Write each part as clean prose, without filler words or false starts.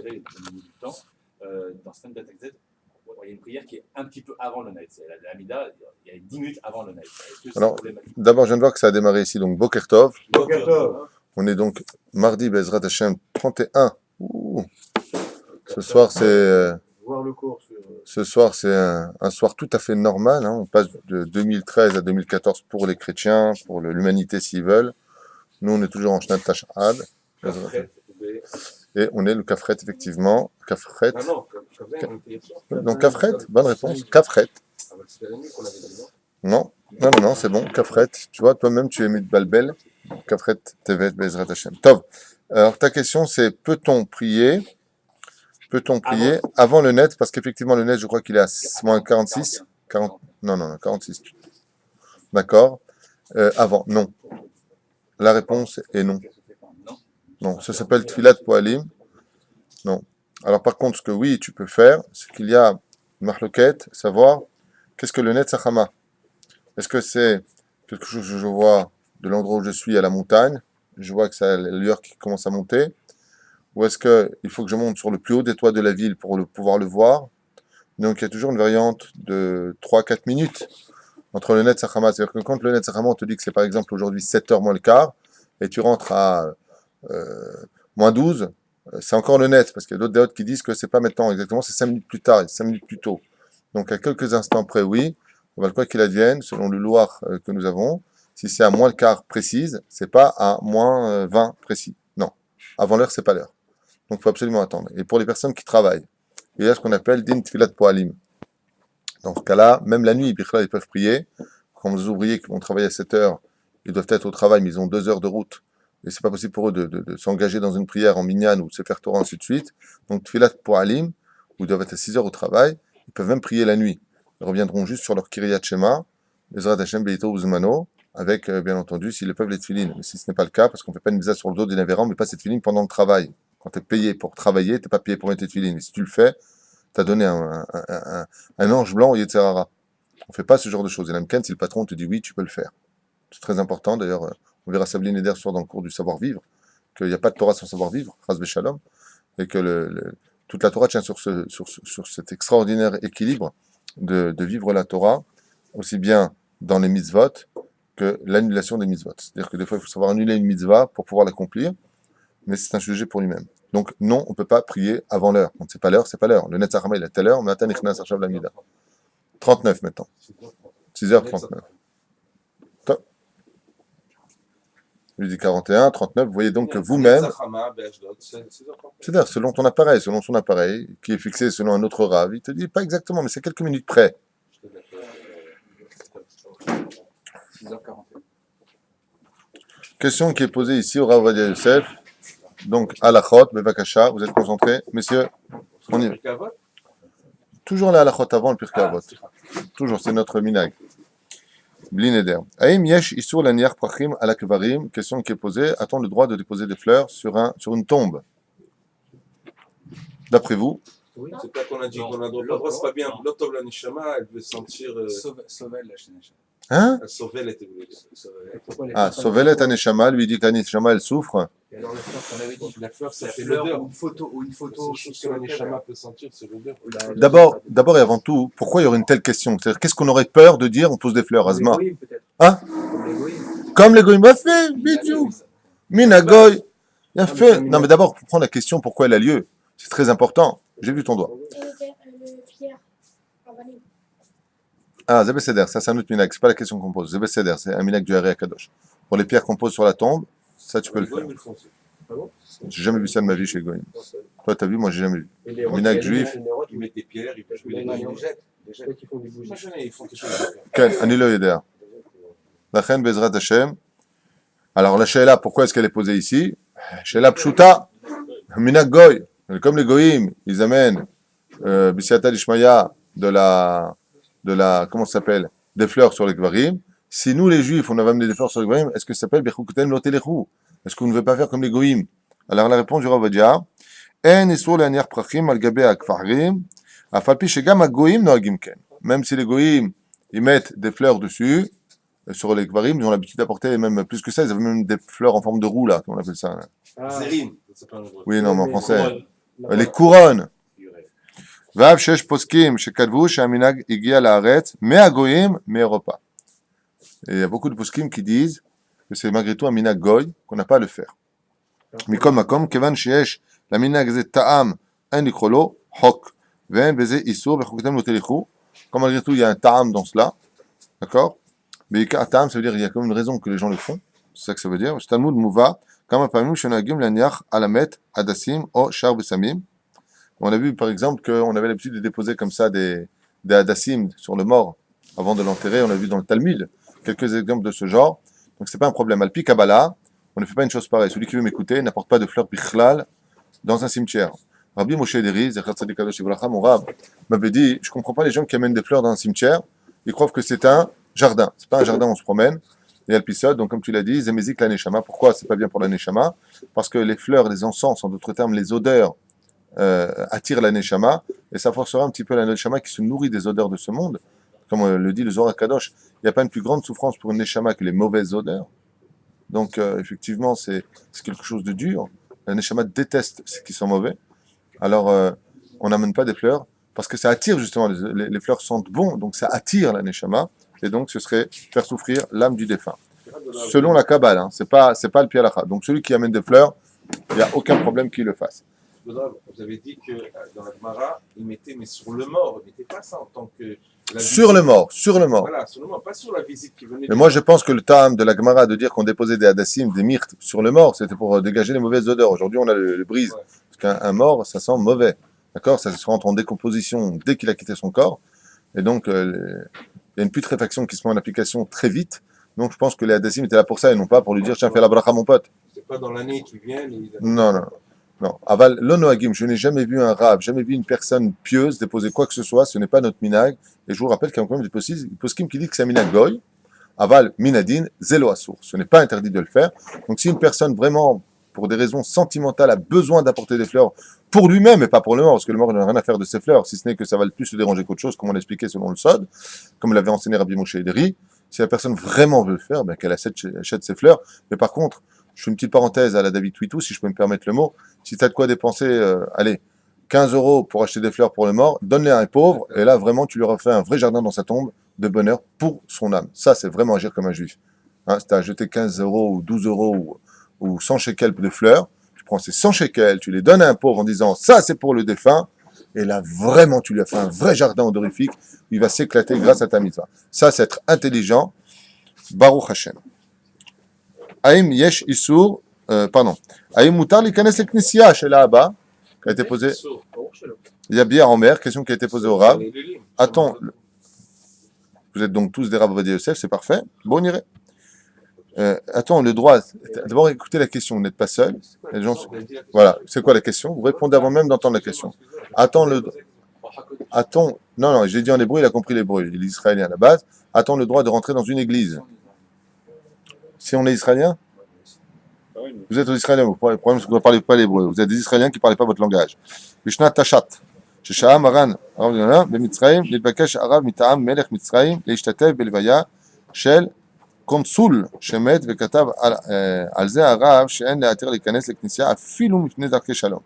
degrés au niveau du temps. Dans Stan Datakzet, il y a une prière qui est un petit peu avant le night. C'est la Amida, il y a 10 minutes avant le night. Est-ce que Alors, d'abord, je viens de voir que ça a démarré ici, donc Boker Tov. Boker Tov. On est donc mardi, Bezrat Hashem, 31. Ouh. Ce soir, c'est Voir le cours sur... ce soir, c'est un soir tout à fait normal. Hein. On passe de 2013 à 2014 pour les chrétiens, pour l'humanité s'ils veulent. Nous, on est toujours en Shnat Tash'ad. Et on est le Kafret, effectivement. Kafret. Ah non, Kafret, on était hier soir. Donc Kafret, bonne réponse. Kafret. Ah bah c'était la nuit qu'on avait dit, non? Non, c'est bon. Kafret. Tu vois, toi-même, tu es mis de Balbel. Kafret, Tevet, Bezrat Hashem. Tov. Alors, ta question, c'est peut-on prier avant le net? Parce qu'effectivement, le net, je crois qu'il est à moins 46. 40, non, 46. D'accord. Avant, non. La réponse est non. Non, ça s'appelle Tfilat Poalim. Non. Alors par contre, ce que oui, tu peux faire, c'est qu'il y a une marloquette, savoir qu'est-ce que le Netzachama. Est-ce que c'est quelque chose que je vois de l'endroit où je suis à la montagne, je vois que ça a la lueur qui commence à monter, ou est-ce qu'il faut que je monte sur le plus haut des toits de la ville pour pouvoir le voir? Donc il y a toujours une variante de 3-4 minutes entre le Netzachama. C'est-à-dire que quand le Netzachama, on te dit que c'est par exemple aujourd'hui 7h moins le quart, et tu rentres à moins 12, c'est encore le net, parce qu'il y a d'autres déotes qui disent que c'est pas maintenant exactement, c'est 5 minutes plus tard, 5 minutes plus tôt. Donc à quelques instants près, oui, on va le quoi qu'il advienne, selon le loir que nous avons, si c'est à moins le quart précise, c'est pas à moins 20 précis. Non, avant l'heure, c'est pas l'heure. Donc il faut absolument attendre. Et pour les personnes qui travaillent, il y a ce qu'on appelle din tfilat poalim. Dans ce cas-là, même la nuit, ils peuvent prier. Quand les ouvriers qui vont travailler à 7 heures, ils doivent être au travail, mais ils ont 2 heures de route. Et c'est pas possible pour eux de s'engager dans une prière en minyan ou de se faire Torah, ainsi de suite. Donc, Tfilat Poalim, où ils doivent être à 6 heures au travail, ils peuvent même prier la nuit. Ils reviendront juste sur leur Kiryat Shema, Bezrat Hashem Beito Uzmano, avec, bien entendu, s'ils le peuvent, les tefilines. Mais si ce n'est pas le cas, parce qu'on fait pas une visa sur le dos des navérants, mais pas ces tefilines pendant le travail. Quand tu es payé pour travailler, tu n'es pas payé pour mettre tes tefilines. Et si tu le fais, tu as donné un ange blanc au Yetzerara. On fait pas ce genre de choses. Et même si le patron te dit oui, tu peux le faire. C'est très important, d'ailleurs. On verra Sabline Eder sur dans le cours du savoir-vivre, qu'il n'y a pas de Torah sans savoir-vivre, Chas Veshalom, et que toute la Torah tient sur cet extraordinaire équilibre de vivre la Torah, aussi bien dans les mitzvot que l'annulation des mitzvot. C'est-à-dire que des fois, il faut savoir annuler une mitzvah pour pouvoir l'accomplir, mais c'est un sujet pour lui-même. Donc non, on ne peut pas prier avant l'heure. Quand c'est pas l'heure, c'est pas l'heure. Le Netzachama, il est à telle heure, mais Atan Ichnas Hashav Lamida. 39 maintenant. 6h39. Il dit 41, 39, vous voyez donc que vous-même, c'est-à-dire selon ton appareil, selon son appareil, qui est fixé selon un autre rave, il te dit pas exactement, mais c'est quelques minutes près. 6h41. Question qui est posée ici au Rav Ovadia Yosef, donc halachot, bevakasha, vous êtes concentrés, messieurs, on y va. Toujours les halachot avant le Pirkei Avot. Toujours, c'est notre minag. Blineder. Aïm yesh isur laniach prachim ala kvarim. Question qui est posée. A-t-on le droit de déposer des fleurs sur une tombe? D'après vous? Oui, c'est pas qu'on a dit qu'on a droit. C'est pas bien. L'otov la neshama, elle veut sentir. Sauvel la neshama. Hein? Sauvel était voulu dire. Ah, Sovelet Aneshama, lui dit qu'Aneshama elle souffre. Et alors la fleur qu'on avait dit, la fleur c'est La fait fleur l'odeur. ou une photo. C'est chose que la neshama peut sentir, c'est l'odeur. D'abord et avant tout, pourquoi il y aurait une telle question? C'est-à-dire, qu'est-ce qu'on aurait peur de dire on pose des fleurs, Azma? Hein? Comme les goyim, fait, bidou. Minagoy, il a fait. Non, mais d'abord, pour prendre la question, pourquoi elle a lieu, c'est très important. J'ai vu ton doigt. Ah, Zebé Seder, ça c'est un autre minag, c'est pas la question qu'on pose. Zebé Seder, c'est un minag du Haré Akadosh. Pour les pierres qu'on pose sur la tombe, ça tu peux le faire. J'ai jamais vu ça de ma vie chez Goïm. Toi t'as vu, moi j'ai jamais vu. Minag juif. Ils mettent des pierres, ils jettent. Ils font des bougies. Ils font quelque chose. Ken, Anilo Yeder. La reine Bezrat Hashem. Alors la Sheila, pourquoi est-ce qu'elle est posée ici? Sheila Pshuta, minag Goy. Comme les Goïm, ils amènent Bisiata Lishmaya de la, comment ça s'appelle, des fleurs sur les Kvarim. Si nous, les Juifs, on avait amené des fleurs sur les Kvarim, est-ce que ça s'appelle Bechukuten Lotelechu? Est-ce qu'on ne veut pas faire comme les Goïm? Alors la réponse du Rav Ovadia, En isur laniach prachim al gabe akfarim, afalpi shegam hagoïm noagim ken. Même si les Goïm, ils mettent des fleurs dessus, sur les Kvarim, ils ont l'habitude d'apporter même plus que ça, ils avaient même des fleurs en forme de roue, là, comment on appelle ça? Zérim. Oui, non, mais en français. les couronnes. Vav shesh poskim shekadvu she'aminag igia la'aretz me'agoyim me'Europa. Et il y a beaucoup de poskim qui disent que c'est malgré tout un minag goy qu'on n'a pas à le faire. Mikol makom kevan sheyesh la minag ze ta'am un likrolo hok ve'en beze isur bechoketem lo telichu. Comme malgré tout il y a un ta'am dans cela, d'accord? Mais ta'am ça veut dire il y a comme une raison que les gens le font, c'est ça que ça veut dire. Talmud muva kama pamim shenagim laniach alamet adasim o shar besamim. On a vu par exemple qu'on avait l'habitude de déposer comme ça des hadassim sur le mort avant de l'enterrer. On a vu dans le Talmud quelques exemples de ce genre. Donc c'est pas un problème. Alpi Kabbalah, on ne fait pas une chose pareille. Celui qui veut m'écouter n'apporte pas de fleurs bichlal dans un cimetière. Rabbi Moshe Deri, Zechat Tzadik Kadosh Ivracha, mon rab, m'avait dit, je comprends pas les gens qui amènent des fleurs dans un cimetière. Ils croient que c'est un jardin. C'est pas un jardin où on se promène. Et Alpisod, donc comme tu l'as dit, Zemezik la Neshama. Pourquoi c'est pas bien pour la Neshama? Parce que les fleurs, les encens, en d'autres termes, les odeurs, attire la Neshama, et ça forcera un petit peu la Neshama qui se nourrit des odeurs de ce monde. Comme le dit le Zohar Kadosh, il n'y a pas une plus grande souffrance pour une Neshama que les mauvaises odeurs. Donc, effectivement, c'est quelque chose de dur. La Neshama déteste ce qui sont mauvais. Alors, on n'amène pas des fleurs, parce que ça attire justement, les fleurs sentent bon, donc ça attire la Neshama, et donc ce serait faire souffrir l'âme du défunt. Selon la Kabbale, hein, c'est pas le Pi Halacha. Donc, celui qui amène des fleurs, il n'y a aucun problème qu'il le fasse. Vous avez dit que dans la Gemara, il mettait, mais sur le mort, il ne mettait pas ça en tant que. Sur le mort. Voilà, sur le mort, pas sur la visite qui venait. Mais moi, je pense que le tam de la Gemara de dire qu'on déposait des hadassim, des myrtes sur le mort, c'était pour dégager les mauvaises odeurs. Aujourd'hui, on a le brise. Ouais. Parce qu'un mort, ça sent mauvais. D'accord? Ça se rentre en décomposition dès qu'il a quitté son corps. Et donc, il y a une putréfaction qui se met en application très vite. Donc, je pense que les hadassim étaient là pour ça et non pas pour lui dire, tiens, fais la bracha, mon pote. C'est pas dans l'année qui vient. Non. Non, aval l'onoagim, je n'ai jamais vu un rave, jamais vu une personne pieuse déposer quoi que ce soit, ce n'est pas notre minag. Et je vous rappelle qu'il y a quand même des poskim qui disent que c'est un minag goy. Aval minadin, zélo assour. Ce n'est pas interdit de le faire. Donc si une personne vraiment, pour des raisons sentimentales, a besoin d'apporter des fleurs pour lui-même et pas pour le mort, parce que le mort n'a rien à faire de ses fleurs, si ce n'est que ça va le plus le déranger qu'autre chose, comme on l'expliquait selon le Sod, comme l'avait enseigné Rabbi Moshe Ederi. Si la personne vraiment veut le faire, ben qu'elle achète ses fleurs. Mais par contre, je fais une petite parenthèse à la David Twitou, si je peux me permettre le mot. Si tu as de quoi dépenser, allez, 15 € pour acheter des fleurs pour le mort, donne-les à un pauvre, et là, vraiment, tu lui refais un vrai jardin dans sa tombe de bonheur pour son âme. Ça, c'est vraiment agir comme un juif. Hein, si tu as jeté 15 € ou 12 € ou 100 shekels de fleurs, tu prends ces 100 shekels, tu les donnes à un pauvre en disant, ça, c'est pour le défunt, et là, vraiment, tu lui as fait un vrai jardin honorifique, où il va s'éclater grâce à ta mitzvah. Ça, c'est être intelligent. Baruch Hashem. Aïm yesh isur, Aïm mutar likanes leknesia chez là-bas, qui a été posée. Il y a bière en mer, question qui a été posée au Rav. Attends, vous êtes donc tous des Rav Ovadia Yosef, c'est parfait. Bon, on irait. Attends, le droit. D'abord, écoutez la question, vous n'êtes pas seul. Les gens... Voilà, c'est quoi la question? Vous répondez avant même d'entendre la question. Attends, non, j'ai dit en hébreu, il a compris l'hébreu, il est israélien à la base. Attends le droit de rentrer dans une église. Si on est israélien, vous êtes israélien, le problème c'est que vous ne parlez pas l'hébreu. Vous êtes des israéliens qui ne parlent pas votre langage. Mishnah Tashat. ששעה מרן הרב יונה במצרים להתבקש הרב מטעם מלך מצרים להשתתף בלוויה של קונסול שמת וכתב על זה הרב שאין להתיר להיכנס לכנסייה אפילו מפני דרכי שלום.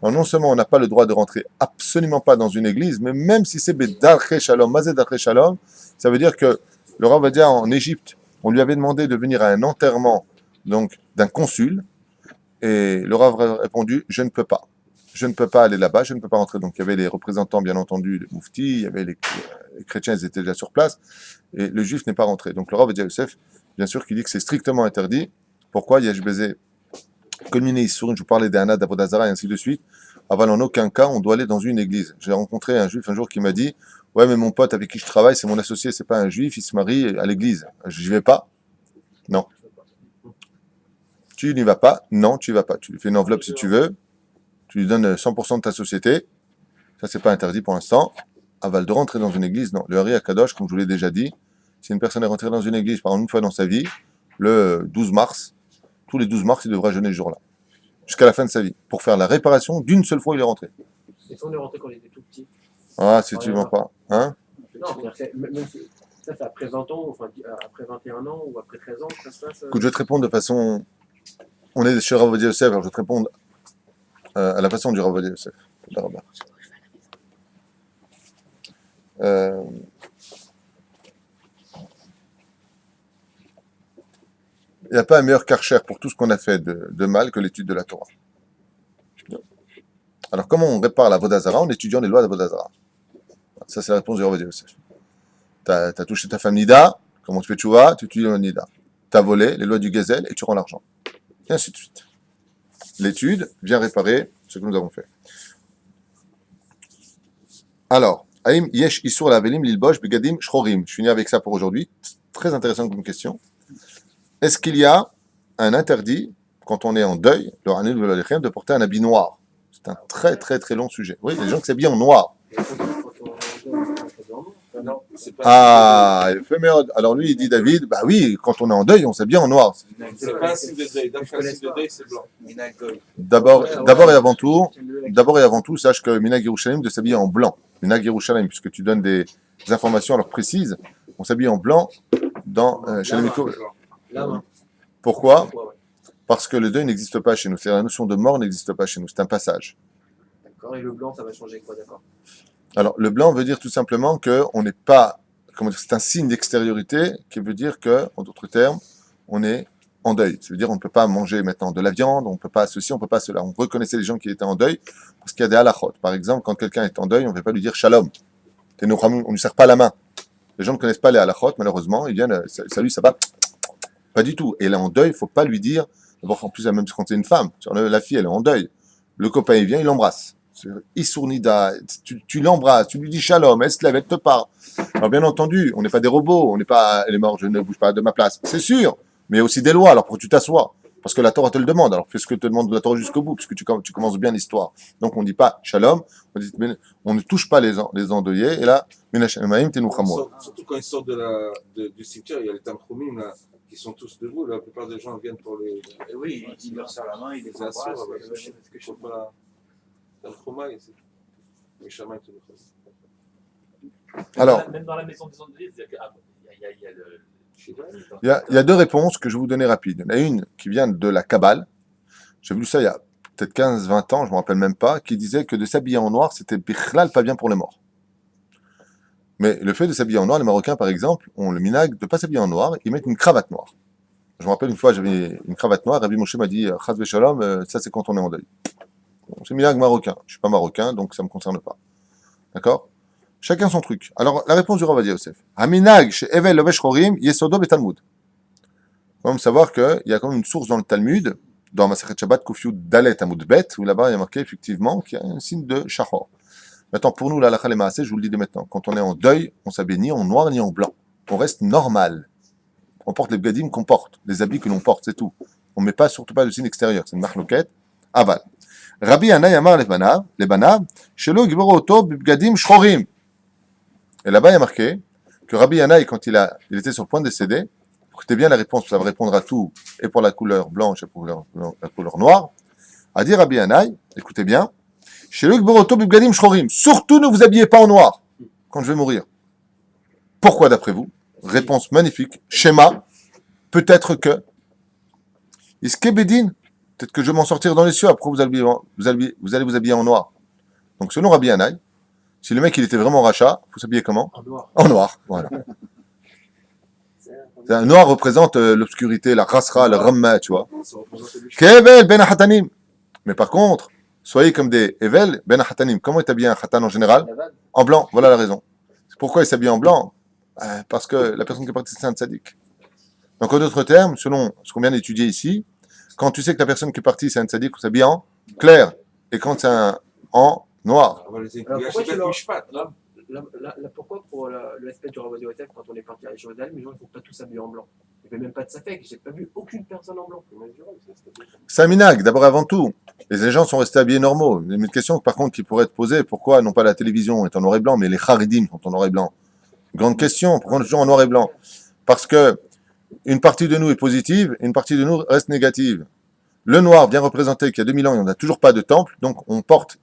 Alors non seulement on n'a pas le droit de rentrer absolument pas dans une église, mais même si c'est Darché Shalom, Mazé Darché Shalom, ça veut dire que le Rav va dire en Égypte, on lui avait demandé de venir à un enterrement donc d'un consul, et le Rav a répondu, je ne peux pas. Je ne peux pas aller là-bas, je ne peux pas rentrer. Donc il y avait les représentants, bien entendu, les mouftis, il y avait les chrétiens, ils étaient déjà sur place, et le juif n'est pas rentré. Donc le Rav Ovadia Yosef, bien sûr, qui dit que c'est strictement interdit. Pourquoi? Yesh Bezé Kolminé Issourine, je vous parlais des Hanad, d'Avodazara et ainsi de suite. Avant, en aucun cas, on doit aller dans une église. J'ai rencontré un juif un jour qui m'a dit, ouais, mais mon pote avec qui je travaille, c'est mon associé, c'est pas un juif, il se marie à l'église. Je n'y vais pas? Non. Tu n'y vas pas? Non, tu n'y vas pas. Tu lui fais une enveloppe si tu veux. Tu lui donnes 100% de ta société. Ça, c'est pas interdit pour l'instant. Aval de rentrer dans une église, non. Le Hari Akadosh, comme je vous l'ai déjà dit, si une personne est rentrée dans une église, par exemple, une fois dans sa vie, le 12 mars, tous les 12 mars, il devra jeûner ce jour-là. Jusqu'à la fin de sa vie. Pour faire la réparation d'une seule fois, il est rentré. Et si on est rentré quand il était tout petit? Ah, si tu ne mens pas. Hein? Non, même si ça fait après 20 ans, enfin après 21 ans ou après 13 ans, ça se passe. Écoute, je vais te répondre de façon. On est chez Rav Ovadia Yosef, alors je vais te répondre à la façon du Rav Ovadia Yosef. Tודה רבה. Il n'y a pas un meilleur karcher pour tout ce qu'on a fait de mal que l'étude de la Torah. Alors, comment on répare la Vodazara en étudiant les lois de la Vodazara? Ça, c'est la réponse du Rav Ovadia Yosef. Tu as touché ta femme Nida, comment tu fais tchouva? Tu étudies le Nida. Tu as volé les lois du Gazelle et tu rends l'argent. Et ainsi de suite. L'étude vient réparer ce que nous avons fait. Alors, Aïm Yesh Isur Lavelim Lilbosh Begadim Shchorim. Je finis avec ça pour aujourd'hui. Très intéressant comme question. Est-ce qu'il y a un interdit, quand on est en deuil, de porter un habit noir? C'est un très très très long sujet. Oui, il y a des gens qui s'habillent en noir. Non, c'est pas Ah, alors lui il dit David, bah oui, quand on est en deuil, on s'habille en noir. c'est pas un signe de deuil. D'après un signe de deuil, c'est blanc. D'abord et avant tout, sache que Minag Yerushalayim de s'habiller en blanc. Minag Yerushalayim, puisque tu donnes des informations alors précises, on s'habille en blanc dans chez les Mikko. Pourquoi? Parce que le deuil n'existe pas chez nous. C'est la notion de mort n'existe pas chez nous. C'est un passage. D'accord, et le blanc, ça va changer quoi, d'accord? Alors, le blanc veut dire tout simplement que on n'est pas, comment dire, c'est un signe d'extériorité qui veut dire que, en d'autres termes, on est en deuil. Ça veut dire on ne peut pas manger maintenant de la viande, on ne peut pas ceci, on ne peut pas cela. On reconnaissait les gens qui étaient en deuil parce qu'il y a des halachot. Par exemple, quand quelqu'un est en deuil, on ne va pas lui dire shalom. On ne lui serre pas la main. Les gens ne connaissent pas les halachot, malheureusement, ils viennent, salut, ça va? Pas du tout. Et là, en deuil, il ne faut pas lui dire, d'abord, en plus, même quand c'est une femme, la fille, elle est en deuil. Le copain, il vient, il l'embrasse. Isournida, tu l'embrasses, tu lui dis shalom, elle se lève, elle te parle. Alors bien entendu, on n'est pas des robots, on n'est pas, elle est morte, je ne bouge pas de ma place, c'est sûr, mais il y a aussi des lois, alors pourquoi tu t'assois? Parce que la Torah te le demande, alors fais ce que te demande la Torah jusqu'au bout, puisque tu commences bien l'histoire. Donc on ne dit pas shalom, on ne touche pas les endeuillés, et là, Surtout quand ils sortent du cimetière, il y a les Tamchoumim là, qui sont tous debout, la plupart des gens viennent pour les... Oui, il leur serre la main, il les Bien sûr, embrasse. parce que je ne sais pas... Dans le trauma, les chamans qui le font. Alors, Même dans la maison des endeuillés, il y a le... il y a deux réponses que je vais vous donner rapides. Il y en a une qui vient de la Kabbale. J'ai vu ça il y a peut-être 15-20 ans, je ne me rappelle même pas, qui disait que de s'habiller en noir, c'était bichlal pas bien pour les morts. Mais le fait de s'habiller en noir, les Marocains, par exemple, ont le minag de ne pas s'habiller en noir, ils mettent une cravate noire. Je me rappelle une fois, j'avais une cravate noire, Rabbi Moshe m'a dit « Chaz v'shalom, ça c'est quand on est en deuil ». C'est minag marocain. Je ne suis pas marocain, donc ça ne me concerne pas. D'accord? Chacun son truc. Alors, la réponse du Rav Ovadia Yosef. Haminag chez Evel Lovesh Chorim, Yesodo Betalmud. Il faut même savoir qu'il y a quand même une source dans le Talmud, dans Masechet Shabbat Kufyud Dalet Amud Bet, où là-bas il y a marqué effectivement qu'il y a un signe de Shachor. Maintenant, pour nous, la halakha les maaseh, je vous le dis dès maintenant, quand on est en deuil, on s'habille ni en noir ni en blanc. On reste normal. On porte les bgadim qu'on porte, les habits que l'on porte, c'est tout. On ne met pas, surtout pas le signe extérieur. C'est une marloquette. Aval. Rabbi Yannai Amar les Banav, Shelo Giboro Oto Bibgadim Shchorim. Et là-bas, il y a marqué que Rabbi Yannai, quand il était sur le point de décéder, écoutez bien la réponse, ça va répondre à tout, et pour la couleur blanche et pour la couleur noire, a dit Rabbi Yannai, écoutez bien, Shelo Giboro Oto Bibgadim Shchorim. Surtout ne vous habillez pas en noir quand je vais mourir. Pourquoi d'après vous? Réponse magnifique. Schéma. Peut-être que. Iskebedin. Peut-être que je vais m'en sortir dans les cieux. Après, vous allez vous habiller en noir. Donc, selon Rabbi Yannai, si le mec il était vraiment rachat, il faut s'habiller comment? En noir. En noir. Voilà. Un noir représente l'obscurité, la rasra, le ramma, tu vois. Kevel ben hatanim. Mais par contre, soyez comme des Evel ben hatanim. Comment est habillé un hatan en général? En blanc. Voilà la raison. Pourquoi il s'habille en blanc? Parce que la personne qui est partie, c'est un tzaddik. Donc, en d'autres termes, selon ce qu'on vient d'étudier ici, quand tu sais que la personne qui est partie, c'est un tzaddik, on s'habille en clair. Et quand c'est en noir. Pourquoi pour le respect du Rav Ovadia Yosef, quand on est parti à Jérusalem, les gens ne font pas tous s'habiller en blanc? Il n'y avait même pas de safek, j'ai pas vu aucune personne en blanc. C'est un minag, d'abord et avant tout. Les gens sont restés habillés normaux. Il y a une question, par contre, qui pourrait être posée, pourquoi non pas la télévision est en noir et blanc, mais les charidim sont en noir et blanc? Grande question, pourquoi on est toujours en noir et blanc? Parce que une partie de nous est positive, et une partie de nous reste négative. Le noir vient représenter qu'il y a 2000 ans, il n'y en a toujours pas de temple, donc on porte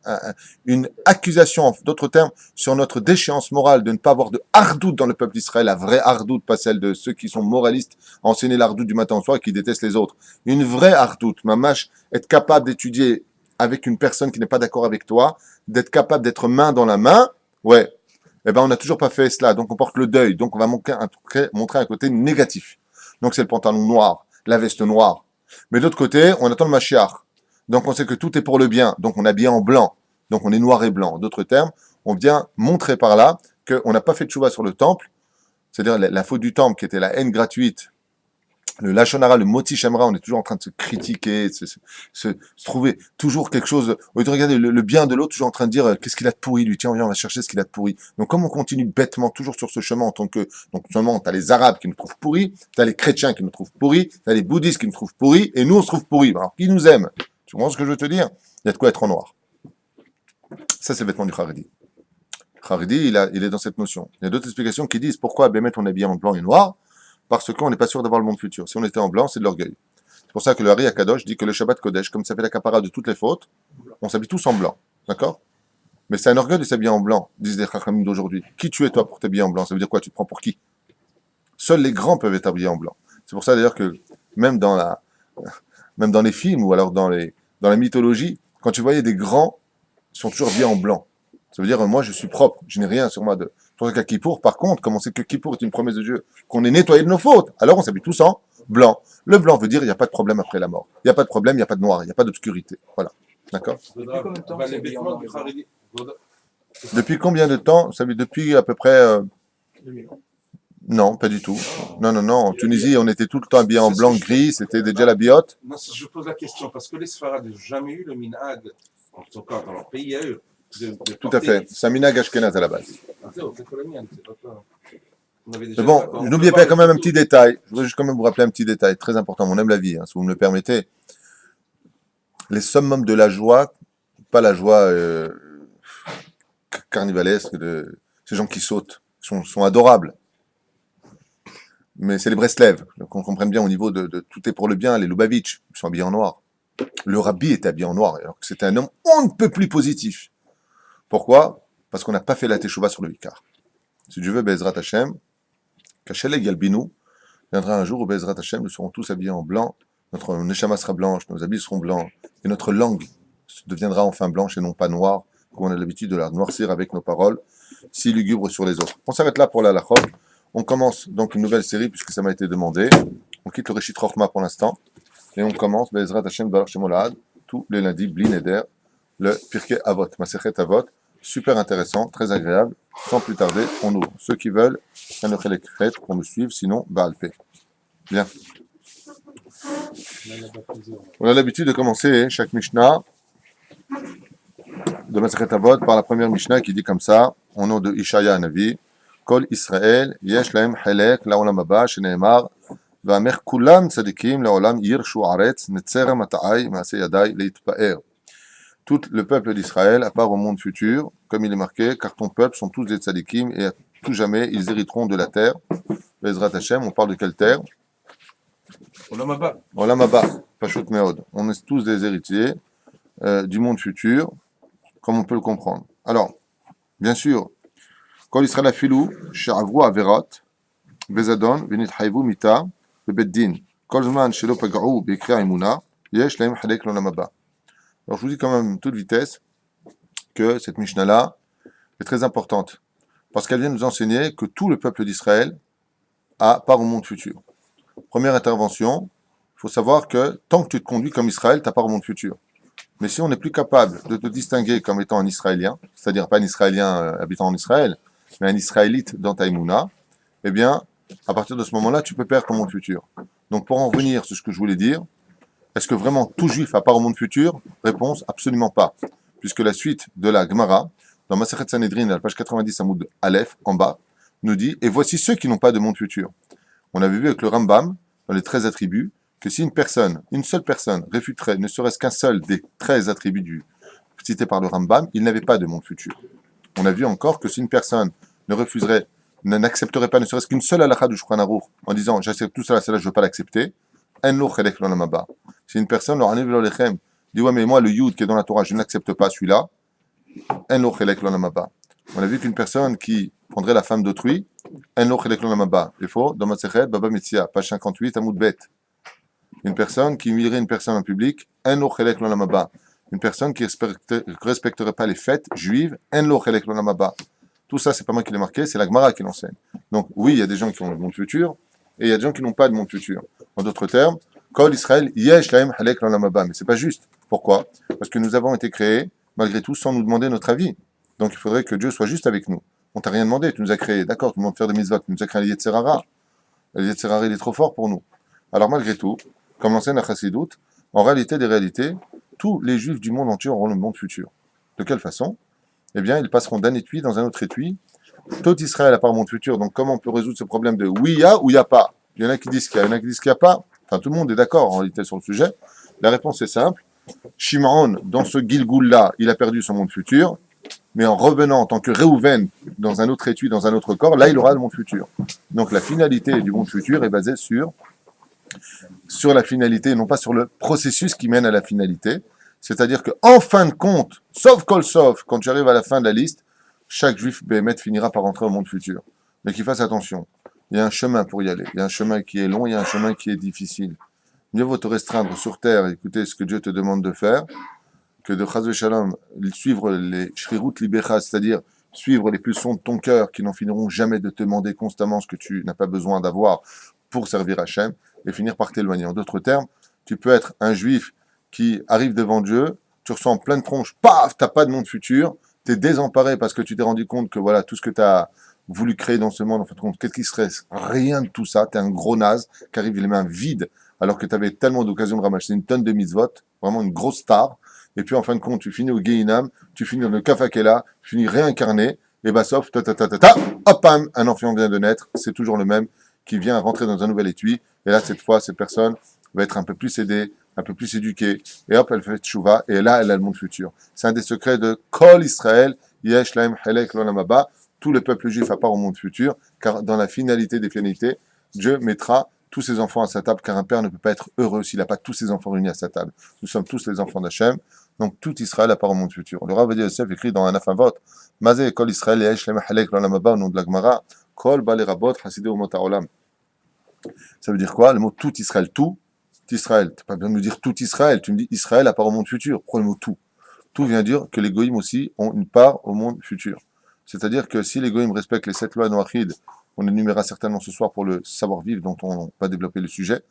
une accusation, en d'autres termes, sur notre déchéance morale de ne pas avoir de hardout dans le peuple d'Israël, la vraie hardout, pas celle de ceux qui sont moralistes, à enseigner l'hardout du matin au soir et qui détestent les autres. Une vraie hardout, mamash, être capable d'étudier avec une personne qui n'est pas d'accord avec toi, d'être capable d'être main dans la main, ouais, eh ben on n'a toujours pas fait cela, donc on porte le deuil, donc on va montrer un côté négatif. Donc c'est le pantalon noir, la veste noire. Mais de l'autre côté, on attend le Mashiach. Donc on sait que tout est pour le bien, donc on est habillé en blanc, donc on est noir et blanc. D'autres termes, on vient montrer par là qu'on n'a pas fait de tchouva sur le temple, c'est-à-dire la faute du temple qui était la haine gratuite, le Lachon Hara, le Moti Shemra, on est toujours en train de se critiquer, se trouver toujours quelque chose, au lieu de regarder le bien de l'autre, toujours en train de dire qu'est-ce qu'il a de pourri, lui, tiens, viens, on va chercher ce qu'il a de pourri. Donc comme on continue bêtement toujours sur ce chemin en tant que, donc seulement t'as les Arabes qui nous trouvent pourris, t'as les chrétiens qui nous trouvent pourris, t'as les bouddhistes qui nous trouvent pourris, et nous on se trouve pourris. Alors qui nous aime? Tu comprends ce que je veux te dire? Il y a de quoi être en noir. Ça c'est le vêtement du Haredi. Haredi, il est dans cette notion. Il y a d'autres explications qui disent pourquoi à Bémet on est habillé en blanc et noir, parce qu'on n'est pas sûr d'avoir le monde futur. Si on était en blanc, c'est de l'orgueil. C'est pour ça que le Hari Akadosh dit que le Shabbat Kodesh, comme ça fait la capara de toutes les fautes, on s'habille tous en blanc. D'accord? Mais c'est un orgueil de s'habiller en blanc, disent les Chachamim d'aujourd'hui. Qui tu es toi pour t'habiller en blanc? Ça veut dire quoi? Tu te prends pour qui? Seuls les grands peuvent être habillés en blanc. C'est pour ça d'ailleurs que même dans les films ou alors dans la mythologie, quand tu voyais des grands, ils sont toujours habillés en blanc. Ça veut dire, moi, je suis propre, je n'ai rien sur moi de... Pour qu'à Kippour, par contre, comme on sait que Kippour est une promesse de Dieu, qu'on est nettoyé de nos fautes, alors on s'habille tous en blanc. Le blanc veut dire, il n'y a pas de problème après la mort. Il n'y a pas de problème, il n'y a pas de noir, il n'y a pas d'obscurité. Voilà. D'accord? Depuis combien de temps? Ça veut dire depuis à peu près... Non, pas du tout. Non. En Tunisie, on était tout le temps habillés en blanc, gris, c'était déjà la biote. Non, je pose la question, parce que les Sfarades n'ont jamais eu le minhag, en tout cas dans leur pays, il y a eu. Tout à fait. C'est un minhag ashkenaz à la base. Mais bon, n'oubliez pas quand même un petit détail. Je voudrais juste quand même vous rappeler un petit détail très important. On aime la vie, hein, si vous me le permettez. Les summums de la joie, pas la joie carnivalesque de ces gens qui sautent, sont adorables. Mais c'est les Breslev, qu'on comprenne bien au niveau de tout est pour le bien, les Lubavitch, ils sont habillés en noir. Le rabbi est habillé en noir, alors que c'était un homme on ne peut plus positif. Pourquoi? Parce qu'on n'a pas fait la teshuva sur le Ikar. Si Dieu veut, Bezrat Hashem, Kachelek Yalbinu, viendra un jour où Bezrat Hashem, nous serons tous habillés en blanc, notre neshama sera blanche, nos habits seront blancs, et notre langue deviendra enfin blanche et non pas noire, comme on a l'habitude de la noircir avec nos paroles, si lugubres sur les autres. On s'arrête là pour la halachot. On commence donc une nouvelle série, puisque ça m'a été demandé. On quitte le Reshit Rochma pour l'instant, et on commence Bezrat Hashem Baruch Shemolad, tous les lundis, Bli Neder, le Pirkei Avot, Masechet Avot. Super intéressant, très agréable. Sans plus tarder, on ouvre. Ceux qui veulent, qu'on me suive, sinon, Baalpé. Bien. On a l'habitude de commencer chaque Mishnah de Masechet Avot par la première Mishnah qui dit comme ça, au nom de Ishaya Hanavi, Kol Israël, Yesh Lahem Helek, Laolam Haba, Sheneemar, Va'amer Kulam Tzadikim, Laolam Yirshu Aretz, Netzera Mata'ai, Maase Yadai, Leitpa'er. Tout le peuple d'Israël, à part au monde futur, comme il est marqué, car ton peuple sont tous des tzadikim, et à tout jamais, ils hériteront de la terre. Bezrat Hashem, on parle de quelle terre? Olam Haba. Olam Haba, Pashut Meod. On est tous des héritiers du monde futur, comme on peut le comprendre. Alors, bien sûr, quand Israël a filou, She'avru Averot, Bezadon, Venit Haïvu Mita, Bebeddin, Kolzman Shelo Paga'u, Bekria Imuna, Yesh Laim Halek L'Olam Haba. Alors je vous dis quand même toute vitesse que cette Mishnah-là est très importante, parce qu'elle vient nous enseigner que tout le peuple d'Israël a part au monde futur. Première intervention, il faut savoir que tant que tu te conduis comme Israël, tu as part au monde futur. Mais si on n'est plus capable de te distinguer comme étant un Israélien, c'est-à-dire pas un Israélien habitant en Israël, mais un Israélite dans ta Emouna, eh bien, à partir de ce moment-là, tu peux perdre ton monde futur. Donc pour en revenir sur ce que je voulais dire, est-ce que vraiment tout juif a part au monde futur? Réponse, absolument pas. Puisque la suite de la Gemara, dans Masechet Sanhedrin, à la page 90, Amoud Aleph, en bas, nous dit « Et voici ceux qui n'ont pas de monde futur ». On avait vu avec le Rambam, dans les 13 attributs, que si une seule personne réfuterait ne serait-ce qu'un seul des 13 attributs cités par le Rambam, il n'avait pas de monde futur. On a vu encore que si une personne n'accepterait pas ne serait-ce qu'une seule halakha du Shulchan Aruch, en disant « J'accepte tout cela, cela je ne veux pas l'accepter », si une personne dit ouais mais moi le Yud qui est dans la Torah je n'accepte pas celui-là, on a vu qu'une personne qui prendrait la femme d'autrui, il faut dans Masechet Baba Metzia, page 58 Amoud Bet, une personne qui humilierait une personne en public, une personne qui ne respecterait pas les fêtes juives, en lo chelek l'olam haba. Tout ça, c'est pas moi qui l'ai marqué, c'est la Gemara qui l'enseigne. Donc oui, il y a des gens qui ont le monde futur, et il y a des gens qui n'ont pas de monde futur. En d'autres termes, Kol Israël yesh lahem chelek l'olam haba. Mais c'est pas juste. Pourquoi? Parce que nous avons été créés, malgré tout, sans nous demander notre avis. Donc il faudrait que Dieu soit juste avec nous. On t'a rien demandé, tu nous as créés, d'accord, tu nous demandes de faire des mitzvot, tu nous as créé un Yetzer Hara. Le Yetzer Hara, il est trop fort pour nous. Alors malgré tout, comme l'enseigne la Chassidoute, en réalité des réalités, tous les juifs du monde entier auront le monde futur. De quelle façon? Eh bien, ils passeront d'un étui dans un autre étui. Tout Israël a pas un monde futur, donc comment on peut résoudre ce problème de oui, il y a ou il n'y a pas? Il y en a qui disent qu'il y a, il y en a qui disent qu'il n'y a pas. Enfin, tout le monde est d'accord en réalité sur le sujet. La réponse est simple. Shimon, dans ce Gilgoul-là, il a perdu son monde futur, mais en revenant en tant que Réhouven dans un autre étui, dans un autre corps, là, il aura le monde futur. Donc la finalité du monde futur est basée sur la finalité, et non pas sur le processus qui mène à la finalité. C'est-à-dire qu'en fin de compte, sauf quand tu arrives à la fin de la liste, chaque juif Béhémet finira par rentrer au monde futur. Mais qu'il fasse attention. Il y a un chemin pour y aller. Il y a un chemin qui est long, il y a un chemin qui est difficile. Mieux vaut te restreindre sur terre et écouter ce que Dieu te demande de faire, que de Chaz Shalom suivre les Shrirut Libecha, c'est-à-dire suivre les pulsions de ton cœur qui n'en finiront jamais de te demander constamment ce que tu n'as pas besoin d'avoir pour servir Hachem, et finir par t'éloigner. En d'autres termes, tu peux être un juif qui arrive devant Dieu, tu ressens en pleine tronche, paf, t'as pas de monde futur, t'es désemparé parce que tu t'es rendu compte que voilà, tout ce que tu as voulu créer dans ce monde, en fin de compte, qu'est-ce qui serait? Rien de tout ça, t'es un gros naze qui arrive les mains vides, alors que tu avais tellement d'occasions de ramasser une tonne de mitzvot, vraiment une grosse star, et puis en fin de compte, tu finis au Gehinam, tu finis dans le Kafakela, tu finis réincarné, et bah sauf, hop, bam, un enfant vient de naître, c'est toujours le même, qui vient rentrer dans un nouvel étui, et là, cette fois, cette personne va être un peu plus aidée, un peu plus éduquée, et hop, elle fait tchouva, et là, elle a le monde futur. C'est un des secrets de Kol Israël, Yesh Lahem Chelek l'olam haba, tout le peuple juif à part au monde futur, car dans la finalité des finalités, Dieu mettra tous ses enfants à sa table, car un père ne peut pas être heureux s'il n'a pas tous ses enfants réunis à sa table. Nous sommes tous les enfants d'Hachem, donc tout Israël à part au monde futur. Le Rav Yosef écrit dans un afavot, Mazé Kol Israël Yesh Lahem Chelek l'olam haba, au nom de la Gemara, Kol Balei Rabot Hasidei Umot Haolam. Ça veut dire quoi? Le mot tout Israël, tout Israël. Tu n'as pas besoin de me dire tout Israël. Tu me dis Israël à part au monde futur. Pourquoi le mot tout? Tout vient dire que les goïms aussi ont une part au monde futur. C'est-à-dire que si les goïms respectent les 7 lois noachides, on énumérera certainement ce soir pour le savoir-vivre dont on va développer le sujet,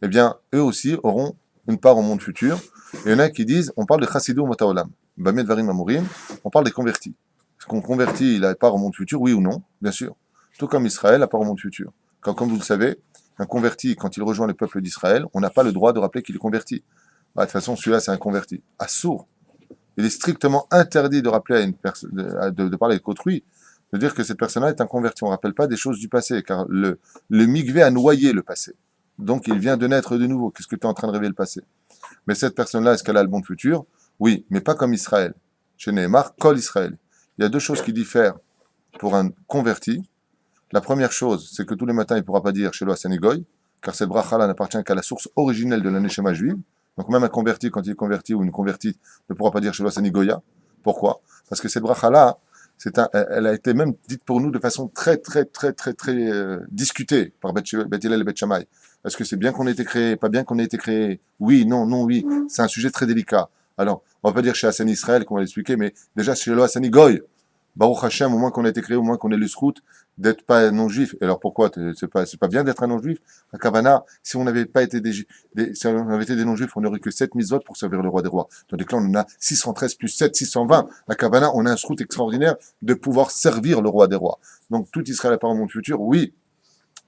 eh bien, eux aussi auront une part au monde futur. Et il y en a qui disent, on parle de Chassidou Motaolam. Bamed Varim Amorim, on parle des convertis. Est-ce qu'on convertit, il a part au monde futur, oui ou non? Bien sûr. Tout comme Israël a part au monde futur. Comme vous le savez, un converti, quand il rejoint le peuple d'Israël, on n'a pas le droit de rappeler qu'il est converti. De toute façon, celui-là, c'est un converti. Assour. Il est strictement interdit de rappeler à une personne, de parler avec autrui, de dire que cette personne-là est un converti. On ne rappelle pas des choses du passé, car le migvé a noyé le passé. Donc, il vient de naître de nouveau. Qu'est-ce que tu es en train de révéler le passé? Mais cette personne-là, est-ce qu'elle a le bon futur? Oui, mais pas comme Israël. Chez Nehemar, Kol Israël. Il y a deux choses qui diffèrent pour un converti. La première chose, c'est que tous les matins, il ne pourra pas dire Shelo Asani Goy, car cette bracha-là n'appartient qu'à la source originelle de la Neshama juive. Donc même un converti, quand il est converti ou une convertie, ne pourra pas dire Shelo Asani Goya. Pourquoi? Parce que cette bracha-là, elle a été même dite pour nous de façon très discutée par Bet Hillel et Bet Shammai. Est-ce que c'est bien qu'on ait été créé, pas bien qu'on ait été créé? Oui, non, oui. C'est un sujet très délicat. Alors, on va pas dire chez Hassan Israël, qu'on va l'expliquer, mais déjà chez Shelo Asani Goy. Baruch Hashem, au moins qu'on a été créé, au moins qu'on ait le srout d'être pas un non-juif. Et alors pourquoi? C'est pas bien d'être un non-juif? À Kavana, si on n'avait pas été si on avait été des non-juifs, on n'aurait que 7 mitzvot pour servir le roi des rois. Tandis que là, on en a 613 plus 7, 620. À Kavana, on a un srout extraordinaire de pouvoir servir le roi des rois. Donc, tout Israël à part au monde futur, oui.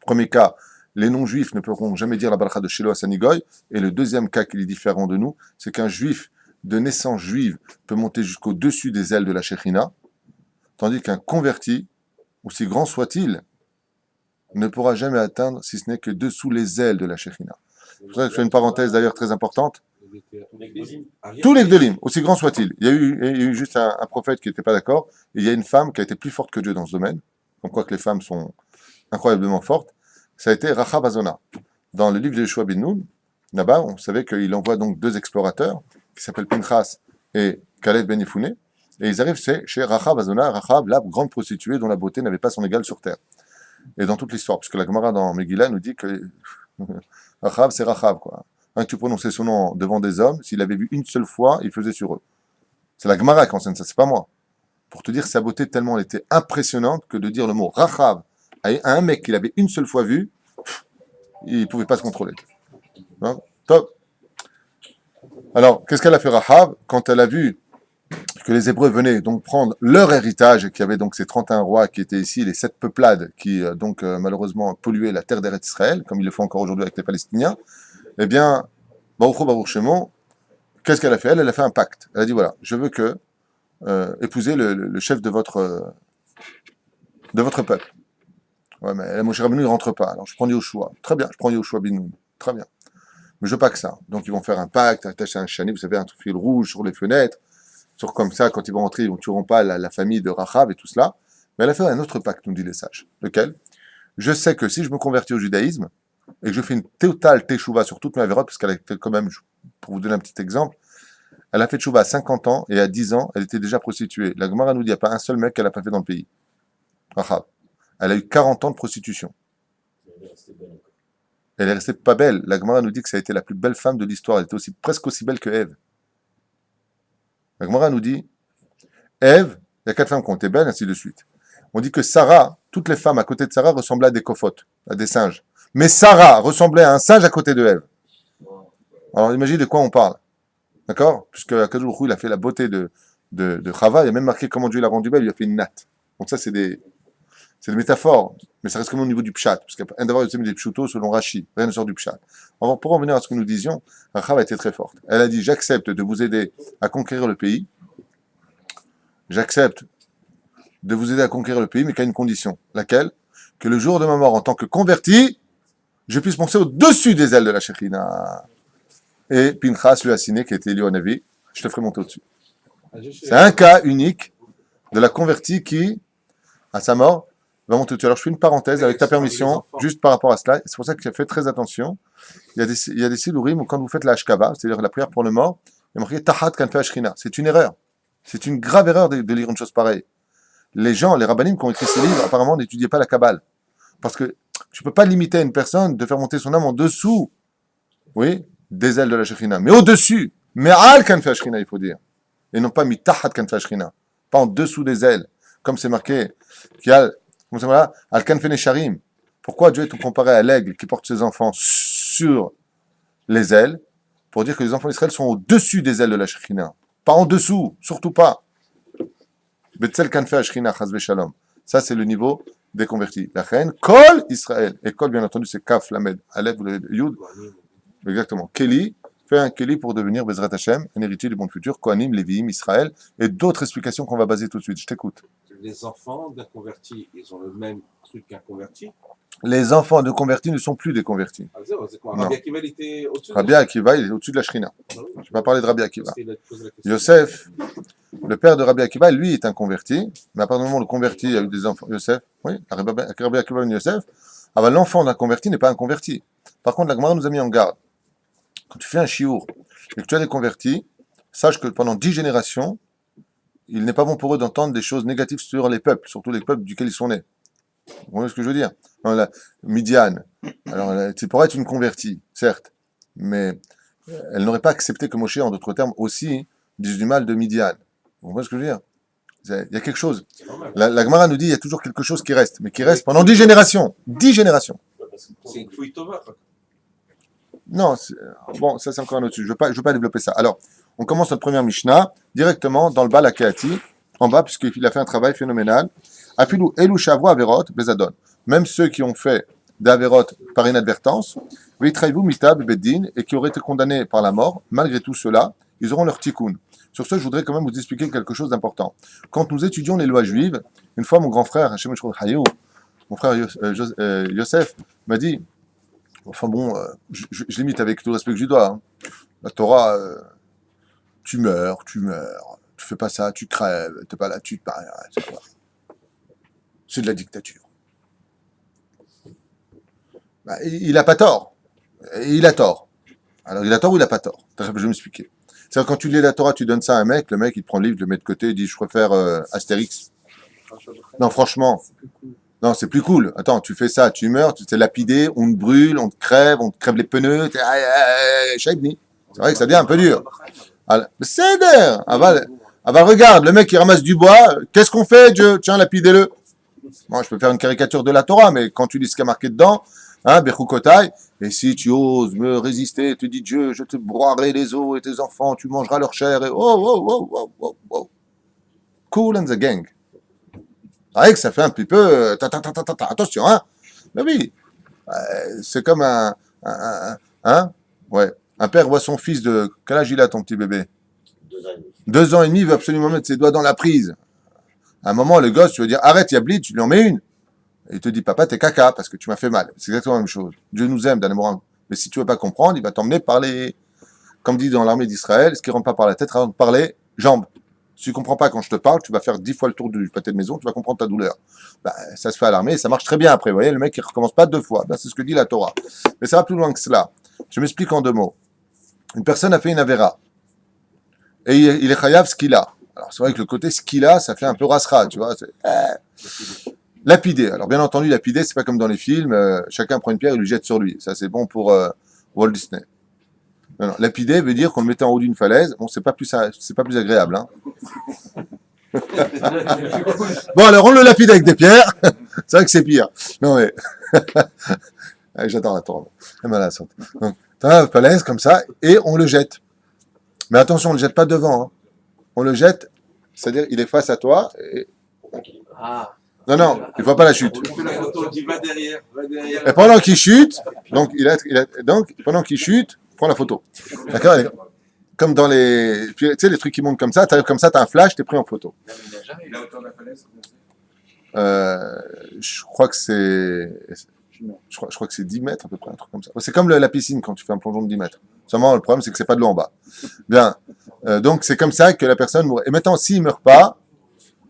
Premier cas, les non-juifs ne pourront jamais dire la bracha de Shelo Asani Goy. Et le deuxième cas qui est différent de nous, c'est qu'un juif de naissance juive peut monter jusqu'au-dessus des ailes de la Shekhinah. Tandis qu'un converti, aussi grand soit-il, ne pourra jamais atteindre, si ce n'est que dessous les ailes de la Shekhinah. C'est pour ça que je fais une parenthèse d'ailleurs très importante. Tous les Gdolim, aussi grand soit-il. Il y a eu juste un prophète qui n'était pas d'accord, et il y a une femme qui a été plus forte que Dieu dans ce domaine, comme quoi que les femmes sont incroyablement fortes. Ça a été Rachab Azona. Dans le livre de Yeshua ben Nun, là-bas, on savait qu'il envoie donc 2 explorateurs, qui s'appellent Pinchas et Caleb ben Yefouné. Et ils arrivent chez Rachab Azona, Rachab, la grande prostituée dont la beauté n'avait pas son égal sur terre. Et dans toute l'histoire, puisque la Gemara dans Megillah nous dit que Rachab, c'est Rachab, quoi. que tu prononçais son nom devant des hommes, s'il avait vu une seule fois, il faisait sur eux. C'est la Gemara qui enseigne ça, c'est pas moi. Pour te dire, sa beauté tellement elle était impressionnante que de dire le mot Rachav à un mec qu'il avait une seule fois vu, il pouvait pas se contrôler. Hein? Top. Alors, qu'est-ce qu'elle a fait Rachav quand elle a vu que les Hébreux venaient donc prendre leur héritage, et qu'il y avait donc ces 31 rois qui étaient ici, les 7 peuplades qui malheureusement polluaient la terre d'Eretz Israël, comme ils le font encore aujourd'hui avec les Palestiniens, eh bien, Baruch Shemo, qu'est-ce qu'elle a fait? Elle a fait un pacte. Elle a dit voilà, je veux que épouser le chef de votre peuple. Ouais, mais Moshe Rabbeinu, il rentre pas. Alors je prends Yoshua. Très bien, je prends Yoshua bin Nun. Très bien. Mais je veux pas que ça. Donc ils vont faire un pacte, attacher un chanet, vous savez, un fil rouge sur les fenêtres. Sur comme ça, quand ils vont rentrer, ils ne tueront pas la famille de Rachav et tout cela. Mais elle a fait un autre pacte, nous dit les sages. Lequel? Je sais que si je me convertis au judaïsme, et que je fais une totale teshuva sur toute ma vérote, parce qu'elle a fait quand même, pour vous donner un petit exemple, elle a fait teshuva à 50 ans, et à 10 ans, elle était déjà prostituée. La Gemara nous dit, il n'y a pas un seul mec qu'elle n'a pas fait dans le pays. Rachav. Elle a eu 40 ans de prostitution. Elle est restée pas belle. La Gemara nous dit que ça a été la plus belle femme de l'histoire. Elle était presque aussi belle que Ève. La Gemara nous dit, Ève, il y a 4 femmes qui ont été belles, ainsi de suite. On dit que Sarah, toutes les femmes à côté de Sarah ressemblaient à des kophotes, à des singes. Mais Sarah ressemblait à un singe à côté de Ève. Alors imagine de quoi on parle. D'accord? Puisque Akadosh Baruch Hu, il a fait la beauté de Chava, il a même marqué comment Dieu l'a rendu belle, il a fait une natte. Donc ça, c'est des métaphores, mais ça reste comme au niveau du pshat, parce qu'il y a d'avoir des pshutos selon Rashi, rien ne sort du pshat. Alors, pour en venir à ce que nous disions, Rachav a été très forte. Elle a dit, j'accepte de vous aider à conquérir le pays, j'accepte de vous aider à conquérir le pays, mais qu'à une condition. Laquelle? Que le jour de ma mort, en tant que converti, je puisse monter au-dessus des ailes de la Shekhinah. Et Pinchas lui a signé, qui était élu au Navi, je te ferai monter au-dessus. C'est un cas unique de la convertie qui, à sa mort, va monter au-dessus. Alors je fais une parenthèse avec ta permission, juste par rapport à cela. C'est pour ça qu'il a fait très attention. Il y a des silurim où quand vous faites la Hashkava, c'est-à-dire la prière pour le mort, il y a marqué Tahat Kanfe Ashkina. C'est une erreur. C'est une grave erreur de lire une chose pareille. Les gens, les rabbanim qui ont écrit ces livres, apparemment n'étudiaient pas la Kabbale. Parce que tu peux pas limiter à une personne de faire monter son âme en dessous, oui, des ailes de la Shekhinah. Mais au-dessus, mais al Kanfe Ashkina, il faut dire. Et non pas Tahat Kanfe Ashkina. Pas en dessous des ailes. Comme c'est marqué, qu'il y a Al-Kanfe Nesharim. Pourquoi Dieu est comparé à l'aigle qui porte ses enfants sur les ailes? Pour dire que les enfants d'Israël sont au-dessus des ailes de la Shekhinah. Pas en dessous, surtout pas. Betzel Kanfe Ashkina, Chazve Shalom. Ça, c'est le niveau des convertis. La reine, Kol Israël. Et Kol, bien entendu, c'est Kaf, Lamed, Aleph, vous l'avez, Yud. Exactement. Keli fait un Keli pour devenir Bezrat Hashem, un héritier du monde futur, Kohanim, Lévi'im, Israël, et d'autres explications qu'on va baser tout de suite. Je t'écoute. Les enfants d'un converti, ils ont le même truc qu'un converti? Les enfants de convertis ne sont plus des convertis. Ah, c'est quoi? Rabbi Akiva, il était au-dessus? Rabbi Akiva, il est au-dessus de la Shrina. Ah oui. Je ne vais pas parler de Rabbi Akiva. Yosef, Yosef, le père de Rabbi Akiva, lui est un converti, mais à partir du moment où le converti a eu des enfants, Yosef, oui, Rabbi Akiva et Yosef, ah ben, l'enfant d'un converti n'est pas un converti. Par contre, la Gemara nous a mis en garde. Quand tu fais un chiour et que tu as des convertis, sache que pendant 10 générations, il n'est pas bon pour eux d'entendre des choses négatives sur les peuples, surtout les peuples duquel ils sont nés. Vous voyez ce que je veux dire? Midian, alors c'est pour être une convertie, certes, mais elle n'aurait pas accepté que Moshe, en d'autres termes, aussi dise du mal de Midian. Vous voyez ce que je veux dire? Il y a quelque chose. La Gemara nous dit il y a toujours quelque chose qui reste, mais qui reste pendant 10 générations. 10 générations. c'est une fouille Tova. Non, bon, ça c'est encore un autre sujet. Je veux pas développer ça. Alors, on commence notre première Mishnah directement dans le bas, la Keati, en bas, puisqu'il a fait un travail phénoménal. Afilou Elu Shavro Averot Bezadon. Même ceux qui ont fait d'Averot par inadvertance, Vitraïvu Mitab Beddin, et qui auraient été condamnés par la mort, malgré tout cela, ils auront leur tikkun. Sur ce, je voudrais quand même vous expliquer quelque chose d'important. Quand nous étudions les lois juives, une fois mon grand frère, Hashem Eshkol Hayou, mon frère Yosef, m'a dit, enfin bon, je limite avec tout le respect que je lui dois. Hein. La Torah, tu meurs, tu fais pas ça, tu crèves, t'es pas là, tu te paries, c'est de la dictature. Bah, il a pas tort. Il a tort. Alors il a tort ou il a pas tort? Je vais m'expliquer. C'est-à-dire quand tu lis la Torah, tu donnes ça à un mec, le mec il prend le livre, il le met de côté, il dit je préfère Astérix. Non franchement, Non, c'est plus cool. Attends, tu fais ça, tu meurs, tu t'es lapidé, on te brûle, on te crève les pneus. Shaibni. C'est vrai que ça devient un peu dur. C'est d'air. Regarde, le mec qui ramasse du bois, qu'est-ce qu'on fait, Dieu? Tiens, lapidez-le. Moi, je peux faire une caricature de la Torah, mais quand tu lis ce qui est marqué dedans, Bechukotai, et si tu oses me résister, te dis Dieu, je te broierai les os et tes enfants, tu mangeras leur chair, et oh. Cool and the gang. C'est vrai que ça fait un petit peu, attention, hein. Mais oui, c'est comme un père voit son fils de, quel âge il a ton petit bébé? 2 ans et demi, il veut absolument mettre ses doigts dans la prise. À un moment, le gosse, tu veux dire, arrête, il y a blitz, tu lui en mets une. Et il te dit, papa, t'es caca, parce que tu m'as fait mal. C'est exactement la même chose. Dieu nous aime d'un amour. Mais si tu veux pas comprendre, il va t'emmener par les, comme dit dans l'armée d'Israël, ce qui rentre pas par la tête, rentre par les jambes. Si tu comprends pas quand je te parle, tu vas faire 10 fois le tour du pâté de maison, tu vas comprendre ta douleur. Ça se fait à l'armée et ça marche très bien après. Vous voyez, le mec, il recommence pas 2 fois. C'est ce que dit la Torah. Mais ça va plus loin que cela. Je m'explique en 2 mots. Une personne a fait une avéra. Et il est chayav ce qu'il a. Alors, c'est vrai que le côté ce qu'il a, ça fait un peu rasra, tu vois. Lapider. Alors, bien entendu, lapider, c'est pas comme dans les films, chacun prend une pierre et lui jette sur lui. Ça, c'est bon pour Walt Disney. Non, lapider veut dire qu'on le mettait en haut d'une falaise. Bon, c'est pas plus agréable, hein. Bon, alors, on le lapide avec des pierres. C'est vrai que c'est pire. Non, mais, allez, j'attends la tourne. Donc, t'as la falaise comme ça, et on le jette. Mais attention, on le jette pas devant, hein. On le jette, c'est-à-dire il est face à toi. Et... Non, il ne voit pas la chute. On fait la photo, on dit va derrière. Et pendant qu'il chute, pendant qu'il chute, prends la photo. D'accord? Comme dans les, tu sais, les trucs qui montent comme ça, tu arrives comme ça, tu as un flash, tu es pris en photo. La hauteur de la falaise, je crois que c'est 10 mètres à peu près, un truc comme ça. C'est comme la piscine quand tu fais un plongeon de 10 mètres. Seulement, le problème, c'est que c'est pas de l'eau en bas. Bien. Donc, c'est comme ça que la personne mourrait. Et maintenant, s'il ne meurt pas,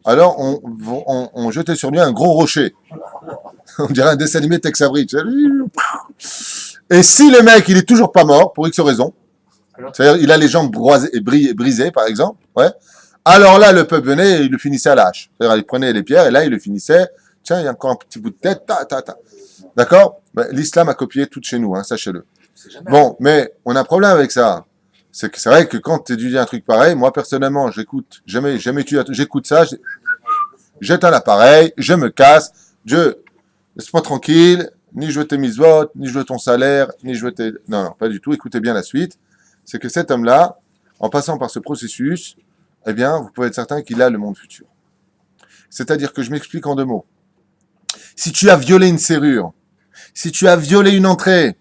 alors on jetait sur lui un gros rocher. On dirait un dessin animé Tex Avery. Et si le mec, il est toujours pas mort, pour X raison, c'est-à-dire il a les jambes brisées, par exemple, alors là, le peuple venait et il le finissait à la hache. C'est-à-dire, il prenait les pierres et là, il le finissait. Tiens, il y a encore un petit bout de tête. D'accord? L'islam a copié tout chez nous, hein, sachez-le. Bon, mais on a un problème avec ça. C'est que c'est vrai que quand tu dis un truc pareil, moi personnellement, j'écoute j'écoute ça, jette un appareil, je me casse, laisse-moi tranquille, ni je veux tes mises-votes, ni je veux ton salaire, ni je veux tes... Non, pas du tout, écoutez bien la suite. C'est que cet homme-là, en passant par ce processus, eh bien, vous pouvez être certain qu'il a le monde futur. C'est-à-dire que je m'explique en 2 mots. Si tu as violé une serrure, si tu as violé une entrée,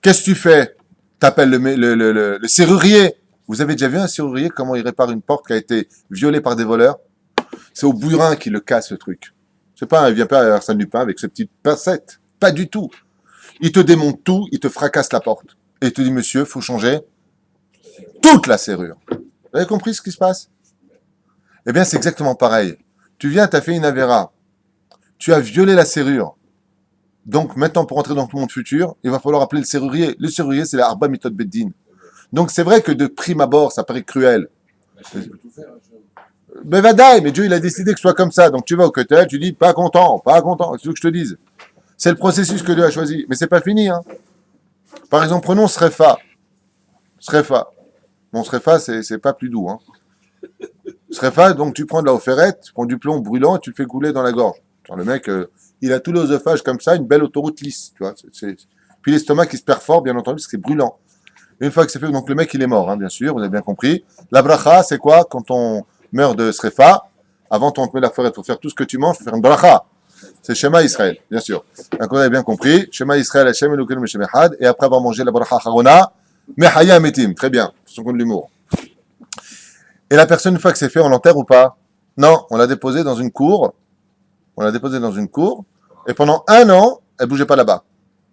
qu'est-ce que tu fais? T'appelles le serrurier. Vous avez déjà vu un serrurier, comment il répare une porte qui a été violée par des voleurs? C'est au burin qu'il le casse, le truc. C'est pas, il vient pas à Arsène Lupin avec ses petites pincettes. Pas du tout. Il te démonte tout, il te fracasse la porte. Et il te dit, monsieur, faut changer toute la serrure. Vous avez compris ce qui se passe? Eh bien, c'est exactement pareil. Tu viens, t'as fait une avéra. Tu as violé la serrure. Donc, maintenant, pour entrer dans le monde futur, il va falloir appeler le serrurier. Le serrurier, c'est la Arba Mitot Beddin. Donc, c'est vrai que de prime abord, ça paraît cruel. Mais vadaï, mais Dieu, il a décidé que ce soit comme ça. Donc, tu vas au Kotel, tu dis, pas content. C'est ce que je te dise. C'est le processus que Dieu a choisi. Mais c'est pas fini, hein. Par exemple, prenons Srefa. Bon, Srefa, c'est pas plus doux, hein. Srefa, donc, tu prends de la offérette, tu prends du plomb brûlant et tu le fais couler dans la gorge. Genre, le mec, il a tout l'œsophage comme ça, une belle autoroute lisse, tu vois. Puis l'estomac qui se perfore, bien entendu, parce que c'est brûlant. Une fois que c'est fait, donc le mec, il est mort, hein, bien sûr, vous avez bien compris. La bracha, c'est quoi? Quand on meurt de Srefa, avant on te met la forêt, il faut faire tout ce que tu manges, il faut faire une bracha. C'est Shema Israël, bien sûr. Donc vous avez bien compris. Shema Israël, Hashem Elokeinu Hashem Echad. Et après avoir mangé la bracha Harona, Mehaya Metim. Très bien, c'est son compte de l'humour. Et la personne, une fois que c'est fait, on l'enterre ou pas? Non, on l'a déposé dans une cour. Et pendant 1 an, elle ne bougeait pas là-bas.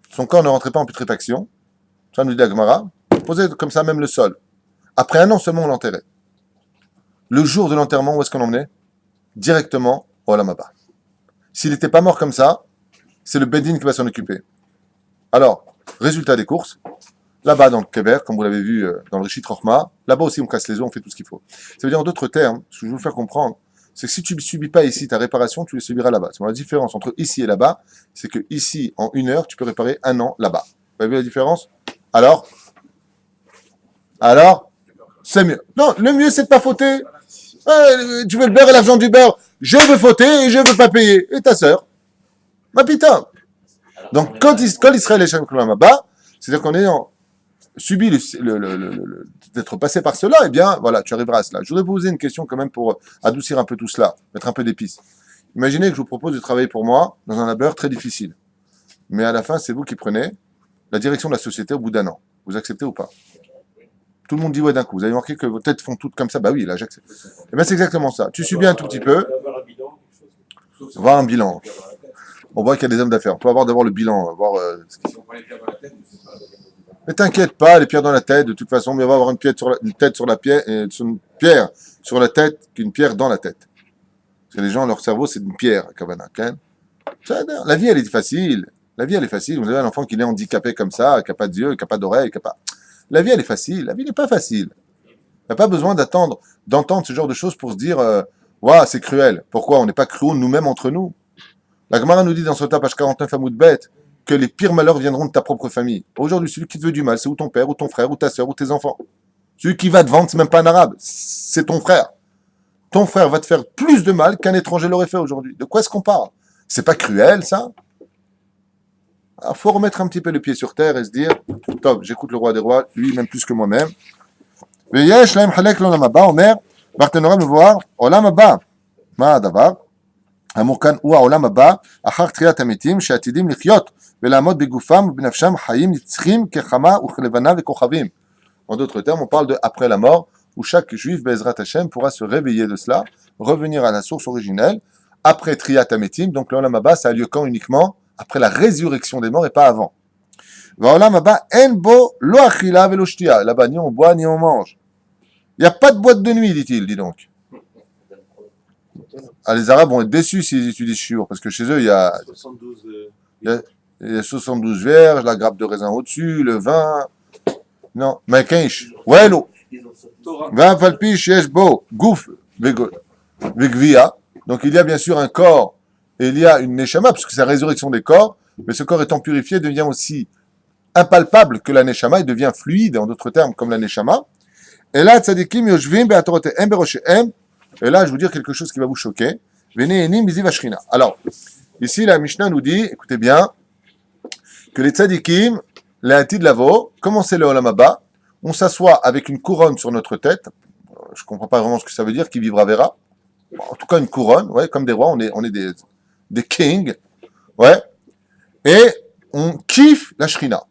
Son corps ne rentrait pas en putréfaction. Ça nous dit la Gemara. Posé comme ça, même le sol. Après 1 an seulement, on l'enterrait. Le jour de l'enterrement, où est-ce qu'on l'emmenait? Directement au Olam Haba. S'il n'était pas mort comme ça, c'est le Bedin qui va s'en occuper. Alors, résultat des courses, là-bas dans le Kéber, comme vous l'avez vu dans le Rishit Rochma, là-bas aussi on casse les os, on fait tout ce qu'il faut. Ça veut dire en d'autres termes, ce que je veux vous faire comprendre, c'est que si tu ne subis pas ici ta réparation, tu les subiras là-bas. C'est la différence entre ici et là-bas, c'est que ici, en 1 heure, tu peux réparer 1 an là-bas. Vous avez vu la différence? Alors, c'est mieux. Non, le mieux, c'est de pas fauter. Tu veux le beurre et l'argent du beurre. Je veux fauter et je veux pas payer. Et ta sœur? Ma putain. Donc, quand Israël est Shem Kulam Abba, c'est-à-dire qu'on est subi d'être passé par cela, eh bien, voilà, tu arriveras à cela. Je voudrais vous poser une question quand même pour adoucir un peu tout cela, mettre un peu d'épices. Imaginez que je vous propose de travailler pour moi dans un labeur très difficile. Mais à la fin, c'est vous qui prenez la direction de la société au bout d'1 an. Vous acceptez ou pas? Tout le monde dit ouais d'un coup. Vous avez remarqué que vos têtes font toutes comme ça? Bah oui, là j'accepte. Eh bien c'est exactement ça. Tu subis un tout petit peu. Voir un bilan. On voit qu'il y a des hommes d'affaires. On peut avoir d'abord le bilan. Voir, Mais t'inquiète pas, les pierres dans la tête, de toute façon, mais on va avoir une tête sur la pierre, une pierre sur la tête qu'une pierre dans la tête. Parce que les gens, leur cerveau, c'est une pierre, Kavana. La vie, elle est facile. La vie, elle est facile. Vous avez un enfant qui est handicapé comme ça, qui n'a pas d'yeux, qui n'a pas d'oreilles, qui n'a pas... La vie, elle est facile. La vie n'est pas facile. Il n'y a pas besoin d'entendre ce genre de choses pour se dire waouh, c'est cruel. Pourquoi? On n'est pas cruels nous-mêmes entre nous. La Gemara nous dit dans Sota, page 49, Hamoud Bet, que les pires malheurs viendront de ta propre famille. Aujourd'hui, celui qui te veut du mal, c'est ou ton père, ou ton frère, ou ta soeur, ou tes enfants. Celui qui va te vendre, c'est même pas un arabe, c'est ton frère. Ton frère va te faire plus de mal qu'un étranger l'aurait fait aujourd'hui. De quoi est-ce qu'on parle? C'est pas cruel, ça? Il faut remettre un petit peu le pied sur terre et se dire, top, j'écoute le roi des rois, lui même plus que moi-même. ויש להם חלק לעולם הבא, אומר, ברטנורה מבואר, עולם הבא. מה הדבר? אמור כאן הוא העולם הבא, אחר תחיית המתים, שעתידים לחיות ולעמוד בגופם ובנפשם חיים נצחים כחמה וכלבנה וכוכבים. En d'autres termes, on parle de après la mort, où chaque juif, Bezrat Hashem, pourra se réveiller de cela, revenir à la source originelle, après Triyat Hametim, donc l'Olam Haba, ça a lieu quand uniquement? Après la résurrection des morts et pas avant. L'Olam Haba, en bo lo achila velo shtia. Là-bas, ni on boit, ni on mange. Il n'y a pas de boîte de nuit, dit-il, dis donc. Ah, les Arabes vont être déçus s'ils étudient Shiur, parce que chez eux, il y a 72 vierges, la grappe de raisin au-dessus, le vin. Non, mais qu'est-ce ouais, l'eau. Va falpish yesh bo, gouf, vegvia. Donc il y a bien sûr un corps, et il y a une neshama, parce que c'est la résurrection des corps, mais ce corps étant purifié devient aussi impalpable que la neshama, il devient fluide, en d'autres termes, comme la neshama. Et là, tzadikim yoshvim be'atorotehem beroshehem. Et là, je vais vous dire quelque chose qui va vous choquer. Venez enim biziv ashrina. Alors, ici, la Mishnah nous dit, écoutez bien, que les tzadikim, les hatid lavo, comment c'est le olam haba, on s'assoit avec une couronne sur notre tête. Je comprends pas vraiment ce que ça veut dire, qui vivra verra. En tout cas, une couronne, ouais, comme des rois, on est des kings, ouais. Et on kiffe la shrina.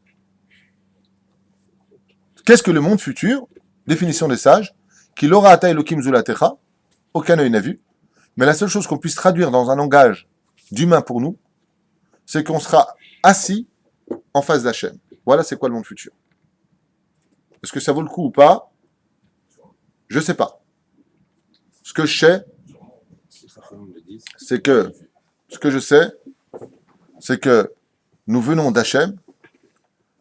Qu'est-ce que le monde futur? Définition des sages, qu'il aura ata elokim zulatecha, aucun œil n'a vu, mais la seule chose qu'on puisse traduire dans un langage d'humain pour nous, c'est qu'on sera assis en face d'Hachem. Voilà c'est quoi le monde futur. Est-ce que ça vaut le coup ou pas? Je sais pas. Ce que je sais, c'est que, ce que je sais, c'est que nous venons d'Hachem.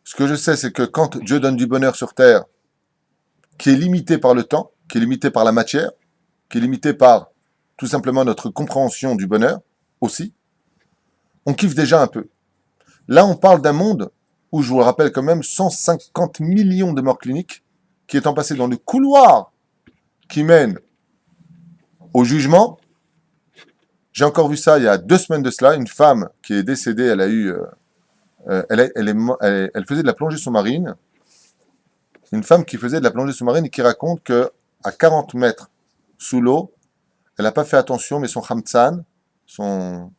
Ce que je sais, c'est que quand Dieu donne du bonheur sur terre, qui est limité par le temps, qui est limité par la matière, qui est limité par tout simplement notre compréhension du bonheur aussi, on kiffe déjà un peu. Là, on parle d'un monde où, je vous le rappelle quand même, 150 millions de morts cliniques qui étant passés dans le couloir qui mène au jugement. J'ai encore vu ça il y a 2 semaines de cela, une femme qui est décédée, elle a eu, elle faisait de la plongée sous-marine. Une femme qui faisait de la plongée sous-marine et qui raconte que à 40 mètres sous l'eau, elle n'a pas fait attention, mais son khamtsan, non,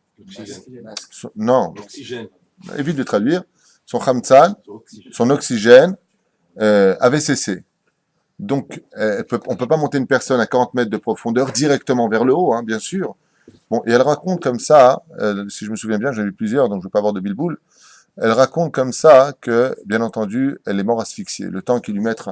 L'oxygène. évite de traduire, son khamtsan, son oxygène avait cessé. Donc, on ne peut pas monter une personne à 40 mètres de profondeur directement vers le haut, hein, bien sûr. Bon, et elle raconte comme ça, si je me souviens bien, j'en ai vu plusieurs, donc je ne veux pas avoir de bilboul. Elle raconte comme ça que, bien entendu, elle est morte asphyxiée. Le temps qu'ils lui mettent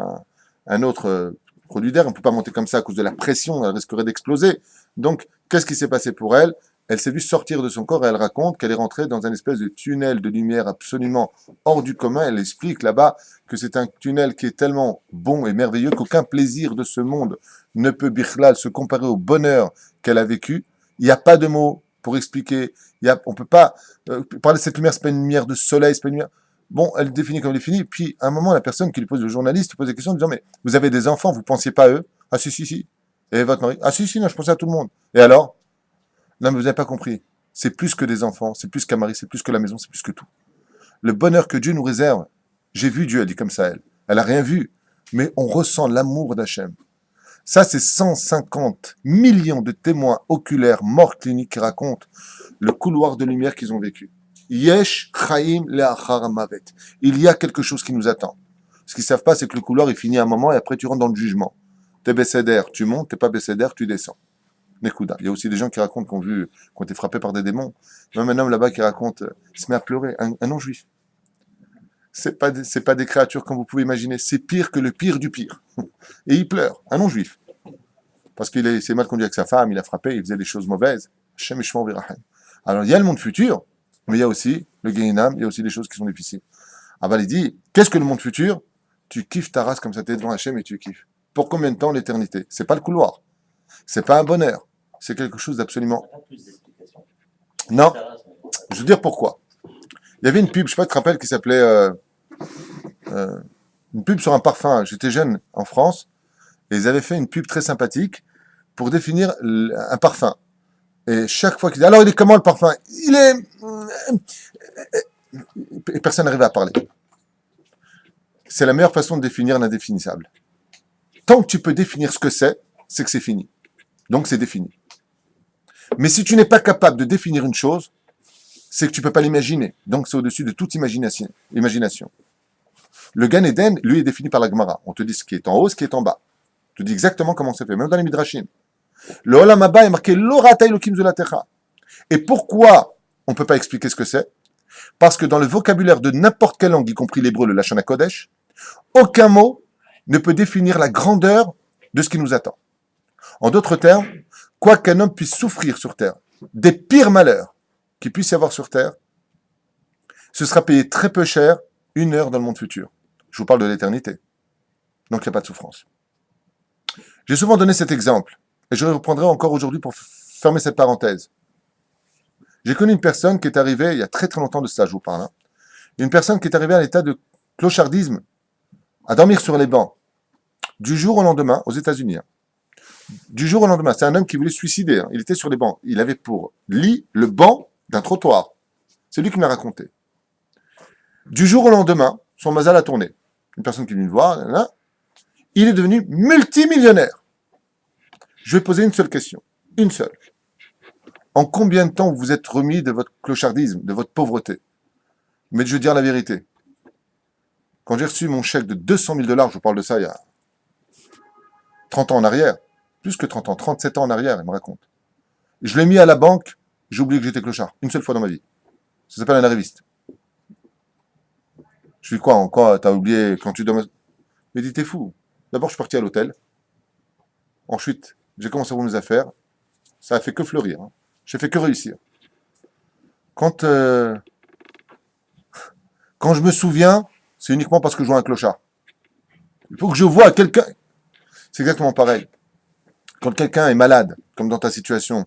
un autre produit d'air, on ne peut pas monter comme ça à cause de la pression, elle risquerait d'exploser. Donc, qu'est-ce qui s'est passé pour elle? elle s'est vue sortir de son corps et elle raconte qu'elle est rentrée dans un espèce de tunnel de lumière absolument hors du commun. Elle explique là-bas que c'est un tunnel qui est tellement bon et merveilleux qu'aucun plaisir de ce monde ne peut bichlal se comparer au bonheur qu'elle a vécu. Il n'y a pas de mots pour expliquer. On ne peut pas parler de cette lumière, c'est pas une lumière de soleil, c'est pas une lumière. Bon, elle définit comme elle définit. Puis, à un moment, la personne qui lui pose, le journaliste, lui pose des questions en disant, mais vous avez des enfants, vous ne pensiez pas à eux? Ah, si. Et votre mari? Ah, si, non, je pensais à tout le monde. Et alors? Non, mais vous n'avez pas compris. C'est plus que des enfants, c'est plus qu'un mari, c'est plus que la maison, c'est plus que tout. Le bonheur que Dieu nous réserve, j'ai vu Dieu, elle dit comme ça, elle. Elle a rien vu, mais on ressent l'amour d'Hachem. Ça, c'est 150 millions de témoins oculaires, morts cliniques qui racontent le couloir de lumière qu'ils ont vécu. Yesh Chaim Le'achar Mavet. Il y a quelque chose qui nous attend. Ce qu'ils ne savent pas, c'est que le couloir, il finit à un moment et après tu rentres dans le jugement. T'es bécédère, tu montes, t'es pas bécédère, tu descends. Nekouda. Il y a aussi des gens qui racontent qu'on ont été frappés par des démons. Même un homme là-bas qui raconte, il se met à pleurer, un non-juif. C'est pas des créatures comme vous pouvez imaginer. C'est pire que le pire du pire. Et il pleure, un non-juif. Parce qu'il s'est mal conduit avec sa femme, il a frappé, il faisait des choses mauvaises. Shem Ishmael Virahem. Alors il y a le monde futur, mais il y a aussi le Gehinam, il y a aussi des choses qui sont difficiles. Aval, il dit, qu'est-ce que le monde futur? Tu kiffes ta race comme ça, t'es devant Hachem et tu kiffes. Pour combien de temps l'éternité? C'est pas le couloir. C'est pas un bonheur. C'est quelque chose d'absolument... Non. Je veux dire pourquoi. Il y avait une pub, je sais pas, tu te rappelles, qui s'appelait... une pub sur un parfum. J'étais jeune en France, et ils avaient fait une pub très sympathique pour définir un parfum. Et chaque fois qu'ils disaient, alors il est comment le parfum? Il est... Et personne n'arrivait à parler. C'est la meilleure façon de définir l'indéfinissable. Tant que tu peux définir ce que c'est que c'est fini. Donc c'est défini. Mais si tu n'es pas capable de définir une chose, c'est que tu ne peux pas l'imaginer. Donc c'est au-dessus de toute imagination. Le Gan Eden, lui, est défini par la Gemara. On te dit ce qui est en haut, ce qui est en bas. On te dit exactement comment c'est fait, même dans les Midrashim. Le Olam Haba est marqué L'Orata Elokim Zulatecha. Et pourquoi on ne peut pas expliquer ce que c'est? Parce que dans le vocabulaire de n'importe quelle langue, y compris l'hébreu, le Lashon HaKodesh, aucun mot ne peut définir la grandeur de ce qui nous attend. En d'autres termes, quoi qu'un homme puisse souffrir sur terre, des pires malheurs qu'il puisse y avoir sur terre, ce sera payé très peu cher 1 heure dans le monde futur. Je vous parle de l'éternité. Donc il n'y a pas de souffrance. J'ai souvent donné cet exemple, et je le reprendrai encore aujourd'hui pour fermer cette parenthèse. J'ai connu une personne qui est arrivée, il y a très très longtemps de ça, je vous parle, une personne qui est arrivée à l'état de clochardisme, à dormir sur les bancs, du jour au lendemain, aux États-Unis. Du jour au lendemain, c'est un homme qui voulait se suicider. Il était sur les bancs. Il avait pour lit le banc d'un trottoir. C'est lui qui me l'a raconté. Du jour au lendemain, son mazal a tourné. Une personne qui est venue le voir, là, il est devenu multimillionnaire. Je vais poser une seule question. Une seule. En combien de temps vous vous êtes remis de votre clochardisme, de votre pauvreté? Mais je veux dire la vérité. Quand j'ai reçu mon chèque de 200 000 $, je vous parle de ça il y a 30 ans en arrière, plus que 30 ans, 37 ans en arrière, il me raconte. Je l'ai mis à la banque, j'ai oublié que j'étais clochard, une seule fois dans ma vie. Ça s'appelle un arriviste. Je dis quoi, encore, t'as oublié quand tu dois... Mais dis, t'es fou. D'abord, je suis parti à l'hôtel. Ensuite, j'ai commencé à voir mes affaires. Ça a fait que fleurir. J'ai fait que réussir. Quand je me souviens, c'est uniquement parce que je vois un clochard. Il faut que je vois quelqu'un... C'est exactement pareil. Quand quelqu'un est malade, comme dans ta situation,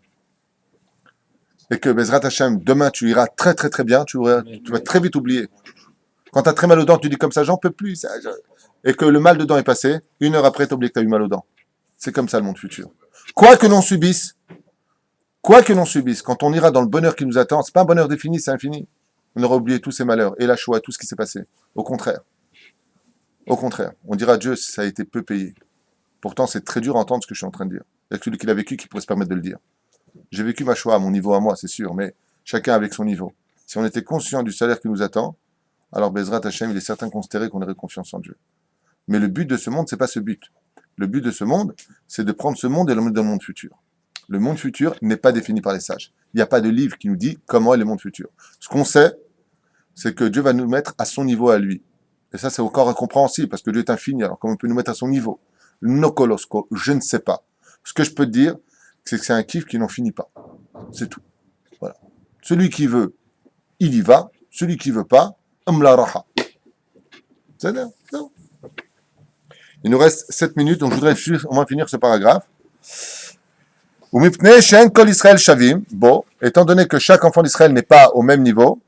et que Bezrat Hashem, demain tu iras très très très bien, tu vas très vite oublier. Quand tu as très mal aux dents, tu dis comme ça, j'en peux plus. Et que le mal de dents est passé, 1 heure après, tu oublies que tu as eu mal aux dents. C'est comme ça le monde futur. Quoi que l'on subisse, quand on ira dans le bonheur qui nous attend, c'est pas un bonheur défini, c'est infini. On aura oublié tous ces malheurs, et la Shoah, tout ce qui s'est passé. Au contraire, on dira à Dieu, ça a été peu payé. Pourtant, c'est très dur à entendre ce que je suis en train de dire. Il y a celui qui l'a vécu qui pourrait se permettre de le dire. J'ai vécu ma Shoah à mon niveau à moi, c'est sûr, mais chacun avec son niveau. Si on était conscient du salaire qui nous attend, alors Bezrat Hashem, il est certain considéré qu'on aurait confiance en Dieu. Mais le but de ce monde, c'est pas ce but. Le but de ce monde, c'est de prendre ce monde et le mettre dans le monde futur. Le monde futur n'est pas défini par les sages. Il n'y a pas de livre qui nous dit comment est le monde futur. Ce qu'on sait, c'est que Dieu va nous mettre à son niveau à lui. Et ça, c'est encore incompréhensible, parce que Dieu est infini, alors comment on peut nous mettre à son niveau? Nokolosko, je ne sais pas. Ce que je peux te dire, c'est que c'est un kiff qui n'en finit pas. C'est tout. Celui qui veut, il y va. Celui qui veut pas, la raha. C'est-à-dire, non. Il nous reste 7 minutes, donc je voudrais au moins finir ce paragraphe. Bon, étant donné que chaque enfant d'Israël n'est pas au même niveau,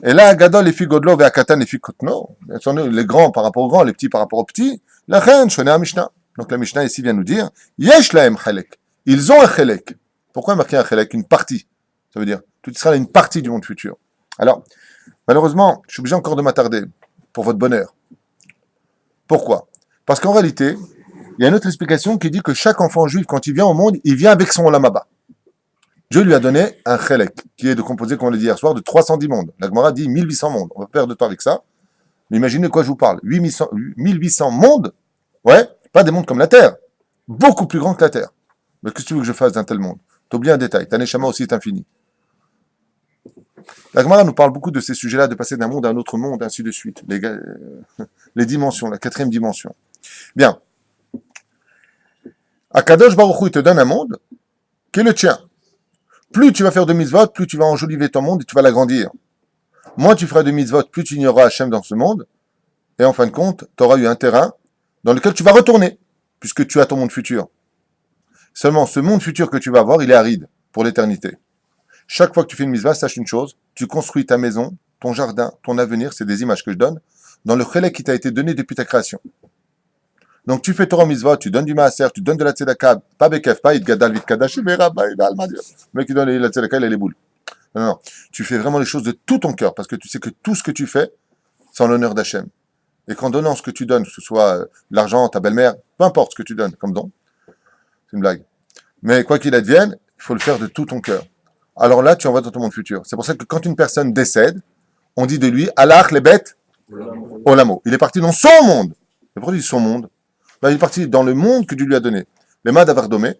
et là, Gadol, les filles Godlo, Ve'akatan, les filles Kotno, les grands par rapport aux grands, les petits par rapport aux petits, la reine, Shona Mishnah. Donc la Mishnah ici vient nous dire, Yesh lahem chelek. Ils ont un chelek. Pourquoi marquer un chelek? Une partie. Ça veut dire, tout Israël est une partie du monde futur. Alors, malheureusement, je suis obligé encore de m'attarder pour votre bonheur. Pourquoi? Parce qu'en réalité, il y a une autre explication qui dit que chaque enfant juif, quand il vient au monde, il vient avec son olam haba. Dieu lui a donné un chelek, qui est de composé, comme on l'a dit hier soir, de 310 mondes. La Gemara dit 1800 mondes. On va perdre de temps avec ça. Mais imaginez de quoi je vous parle. 1800 mondes, ouais, pas des mondes comme la Terre. Beaucoup plus grands que la Terre. Mais qu'est-ce que tu veux que je fasse d'un tel monde? T'oublies un détail. Ta neshama aussi est infini. La Gemara nous parle beaucoup de ces sujets-là, de passer d'un monde à un autre monde, ainsi de suite. Les dimensions, la 4e dimension. Bien. Akadosh Baruch Hu, il te donne un monde qui est le tien. Plus tu vas faire de mitzvot, plus tu vas enjoliver ton monde et tu vas l'agrandir. Moins tu feras de mitzvot, plus tu ignoreras Hachem dans ce monde. Et en fin de compte, tu auras eu un terrain dans lequel tu vas retourner, puisque tu as ton monde futur. Seulement, ce monde futur que tu vas avoir, il est aride pour l'éternité. Chaque fois que tu fais une mitzvah, sache une chose, tu construis ta maison, ton jardin, ton avenir, c'est des images que je donne, dans le chelek qui t'a été donné depuis ta création. Donc tu fais Torah mitzvah, tu donnes du maaser, tu donnes de la tzedaka, pas bekef, pas idgadal vitkadash, mais rabba, il le mec qui donne la tzedaka, il a les boules. Non, non, tu fais vraiment les choses de tout ton cœur, parce que tu sais que tout ce que tu fais, c'est en l'honneur d'Hachem. Et qu'en donnant ce que tu donnes, que ce soit l'argent, ta belle-mère, peu importe ce que tu donnes comme don, c'est une blague. Mais quoi qu'il advienne, il faut le faire de tout ton cœur. Alors là, tu envoies dans ton monde futur. C'est pour ça que quand une personne décède, on dit de lui, Allah les bêtes, Olamo. Il est parti dans son monde. Et pourquoi il dit son monde? Ben, il est parti dans le monde que Dieu lui a donné. Les Mad Avardomé,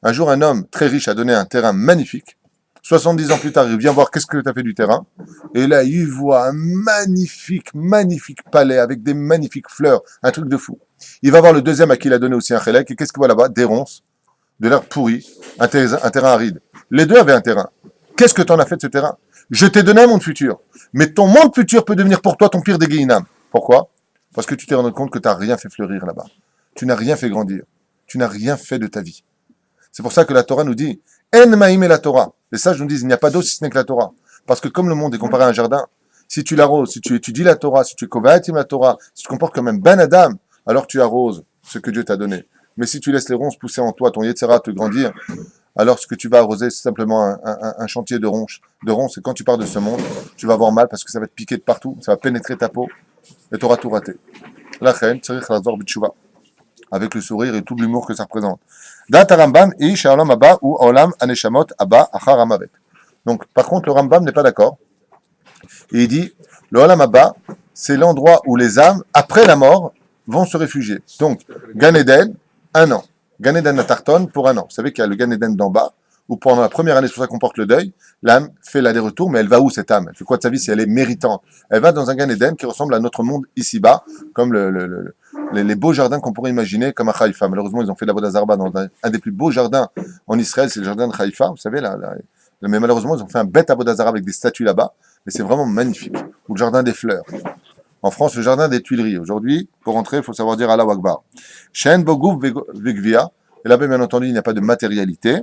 un jour, un homme très riche a donné un terrain magnifique. 70 ans plus tard, il vient voir qu'est-ce que tu as fait du terrain. Et là, il voit un magnifique, magnifique palais avec des magnifiques fleurs. Un truc de fou. Il va voir le deuxième à qui il a donné aussi un chélek. Et qu'est-ce qu'il voit là-bas? Des ronces, de l'herbe pourrie, un terrain aride. Les deux avaient un terrain. Qu'est-ce que tu en as fait de ce terrain? Je t'ai donné un monde futur. Mais ton monde futur peut devenir pour toi ton pire des guéhinam. Pourquoi? Parce que tu t'es rendu compte que tu n'as rien fait fleurir là-bas. Tu n'as rien fait grandir. Tu n'as rien fait de ta vie. C'est pour ça que la Torah nous dit En maïm et la Torah. Les sages nous disent il n'y a pas d'eau si ce n'est que la Torah. Parce que comme le monde est comparé à un jardin, si tu l'arroses, si tu étudies la Torah, si tu kovatim la Torah, si tu te comportes comme un ben Adam, alors tu arroses ce que Dieu t'a donné. Mais si tu laisses les ronces pousser en toi, ton Yetzera te grandir, alors ce que tu vas arroser, c'est simplement un chantier de ronces. Et quand tu pars de ce monde, tu vas avoir mal parce que ça va te piquer de partout, ça va pénétrer ta peau et tu auras tout raté. La reine, avec le sourire et tout l'humour que ça représente. Dat Rambam ish olam haba ou olam aneshamot haba achar hamavet. Donc, par contre, le Rambam n'est pas d'accord. Et il dit, le olam haba, c'est l'endroit où les âmes, après la mort, vont se réfugier. Donc, Gan Eden, 1 an. Gan Eden à Tarton pour 1 an. Vous savez qu'il y a le Gan Eden d'en bas, où pendant la première année, c'est pour ça qu'on porte le deuil, l'âme fait l'aller-retour, mais elle va où cette âme? Elle fait quoi de sa vie si elle est méritante? Elle va dans un Gan Eden qui ressemble à notre monde ici-bas, comme les beaux jardins qu'on pourrait imaginer, comme à Haïfa. Malheureusement, ils ont fait la Avodat Zarba dans un des plus beaux jardins en Israël, c'est le jardin de Haïfa, vous savez, là. Mais malheureusement, ils ont fait un bête Avodat Zarba avec des statues là-bas, mais c'est vraiment magnifique. Ou le jardin des fleurs. En France, le jardin des Tuileries. Aujourd'hui, pour rentrer, il faut savoir dire Allahu Akbar. Shen Bogouf Vegvia. Et là-bas, bien entendu, il n'y a pas de matérialité.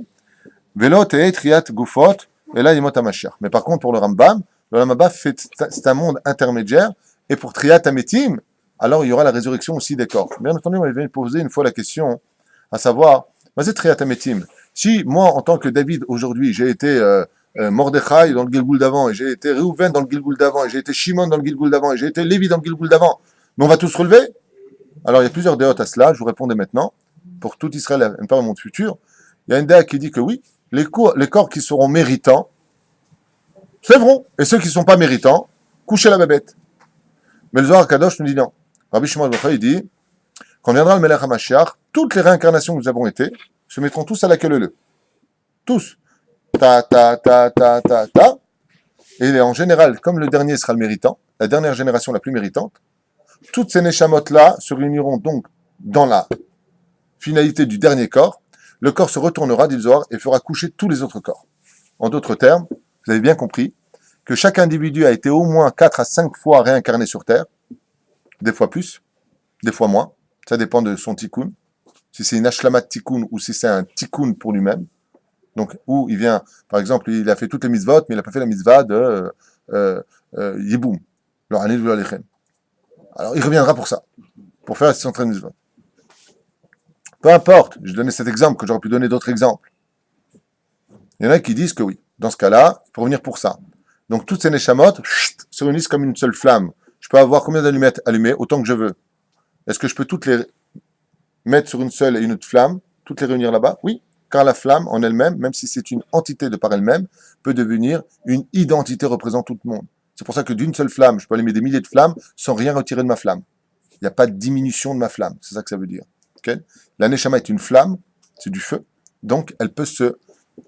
Velo Te'et Triat Gufot. Et là, il monte à Mashiach. Mais par contre, pour le Rambam c'est un monde intermédiaire. Et pour Triat Ametim, alors il y aura la résurrection aussi des corps. Bien entendu, on m'avait me poser une fois la question, à savoir, vas-y Triat Ametim. Si moi, en tant que David, aujourd'hui, j'ai été Mordechai dans le Gilgoul d'avant, et j'ai été Reuven dans le Gilgoul d'avant, et j'ai été Shimon dans le Gilgoul d'avant, et j'ai été Lévi dans le Gilgoul d'avant, mais on va tous se relever? Alors il y a plusieurs déotes à cela, je vous répondais maintenant, pour tout Israël, une part de monde futur, il y a une déa qui dit que oui, les corps qui seront méritants, c'est vrai, et ceux qui ne sont pas méritants, couchez la bébête. Mais le Zohar Kadosh nous dit non. Rabbi Shimon Bar Yochai, il dit, quand viendra le Melech HaMashiach, toutes les réincarnations que nous avons été, se mettront tous à la queue leu. Tous. Ta. Et en général, comme le dernier sera le méritant, la dernière génération la plus méritante, toutes ces neshamot-là se réuniront donc dans la finalité du dernier corps. Le corps se retournera, dit le Zohar, et fera coucher tous les autres corps. En d'autres termes, vous avez bien compris que chaque individu a été au moins 4 à 5 fois réincarné sur Terre, des fois plus, des fois moins, ça dépend de son tikkun, si c'est une ashlamat tikkun ou si c'est un tikkun pour lui-même. Donc, où il vient, par exemple, il a fait toutes les mitzvot, mais il n'a pas fait la mitzvah de Yiboum, le Hanid ou l'Alechem. Alors, il reviendra pour ça, pour faire la 613 mitzvot. Peu importe, je donnais cet exemple, que j'aurais pu donner d'autres exemples. Il y en a qui disent que oui, dans ce cas-là, il faut revenir pour ça. Donc, toutes ces neshamot se réunissent comme une seule flamme. Je peux avoir combien d'allumettes allumées, autant que je veux. Est-ce que je peux toutes les mettre sur une seule et une autre flamme, toutes les réunir là-bas? Oui, car la flamme en elle-même, même si c'est une entité de par elle-même, peut devenir une identité représentant tout le monde. C'est pour ça que d'une seule flamme, je peux allumer des milliers de flammes sans rien retirer de ma flamme. Il n'y a pas de diminution de ma flamme. C'est ça que ça veut dire. Okay? La neshama est une flamme, c'est du feu, donc elle peut se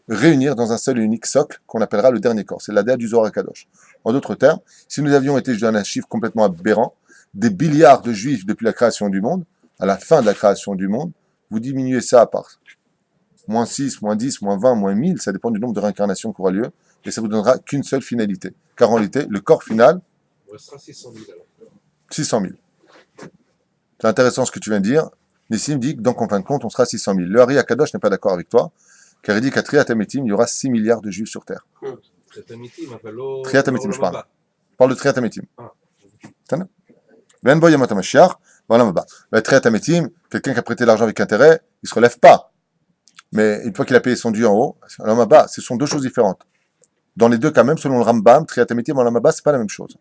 réunir dans un seul et unique socle qu'on appellera le dernier corps. C'est l'adéa du Zohar HaKadosh. En d'autres termes, si nous avions été, je donne un chiffre complètement aberrant, des milliards de juifs depuis la création du monde, à la fin de la création du monde, vous diminuez ça par moins 6, moins 10, moins 20, moins 1000, ça dépend du nombre de réincarnations qui aura lieu, et ça vous donnera qu'une seule finalité. Car en réalité, le corps final, Il sera 600 000 alors. 600 000. C'est intéressant ce que tu viens de dire. Nissim dit que donc en fin de compte, on sera 600 000. Le Hari Akadosh n'est pas d'accord avec toi, car il dit qu'à Triat Hametim, il y aura 6 milliards de juifs sur Terre. Triat Hametim, je parle. Je parle de Triat Hametim. Ben Boy Yamat HaMashiach, voilà ma bas. Triat Hametim, quelqu'un qui a prêté l'argent avec intérêt, il ne se relève pas. Mais une fois qu'il a payé son dû en haut, Olam Haba, ce sont deux choses différentes. Dans les deux cas, même selon le Rambam, Triat Hametim et Olam Haba, c'est pas la même chose.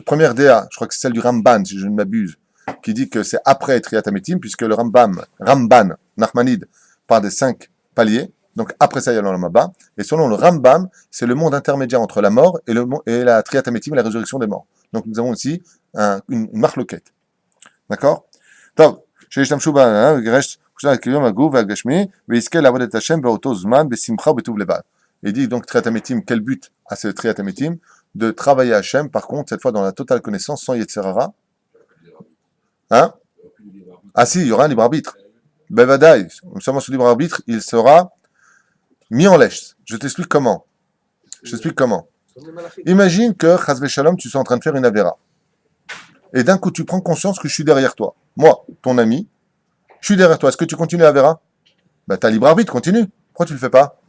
Première DA, je crois que c'est celle du Ramban, si je ne m'abuse, qui dit que c'est après Triat Hametim, puisque le Ramban, Nachmanide, parle des 5 paliers, donc après ça il y a l'Olam Haba, et selon le Rambam, c'est le monde intermédiaire entre la mort et la Triat Hametim et la résurrection des morts. Donc nous avons ici une marloquette. D'accord? Donc, שישתמשו בה, וגרש חושנה כיום הגוף והגשמי, ויזכה לעבוד את השם באותו זמן, בשמחה ובטוב לבד. Il dit donc Triat Hametim, quel but à ce Triat Hametim? De travailler à Hachem, par contre, cette fois dans la totale connaissance, sans Yetzerara. Hein? Ah si, il y aura un libre arbitre. Bevadaï, seulement ce libre arbitre, il sera mis en lèche. Je t'explique comment. Imagine que, Chazve Shalom, tu sois en train de faire une avéra. Et d'un coup, tu prends conscience que je suis derrière toi. Moi, ton ami, je suis derrière toi. Est-ce que tu continues l'avéra? Ben, t'as libre arbitre, continue. Pourquoi tu le fais pas?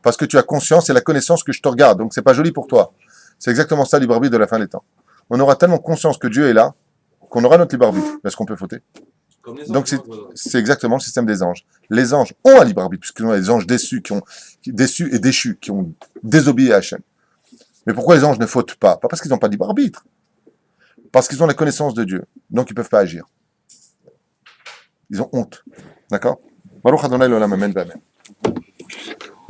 Parce que tu as conscience et la connaissance que je te regarde. Donc, c'est pas joli pour toi. C'est exactement ça, libre arbitre de la fin des temps. On aura tellement conscience que Dieu est là, qu'on aura notre libre arbitre. Est-ce qu'on peut fauter? Donc, c'est exactement le système des anges. Les anges ont un libre arbitre, puisqu'ils ont des anges déçus et déchus, qui ont désobéi à Hachem. Mais pourquoi les anges ne fautent pas? Pas parce qu'ils n'ont pas de libre arbitre. Parce qu'ils ont la connaissance de Dieu. Donc, ils ne peuvent pas agir. Ils ont honte. D'accord? Baruch Adonai l'olam, amen, amen.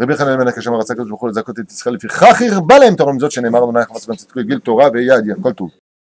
רבי חנן בן הקשה מרצה הקדוש ברוך הוא לזכות את ישראל לפיכך הרבה להם תורה מזאת שנאמר אדוני חפץ בן צדקו יגיל תורה ויעד כל טוב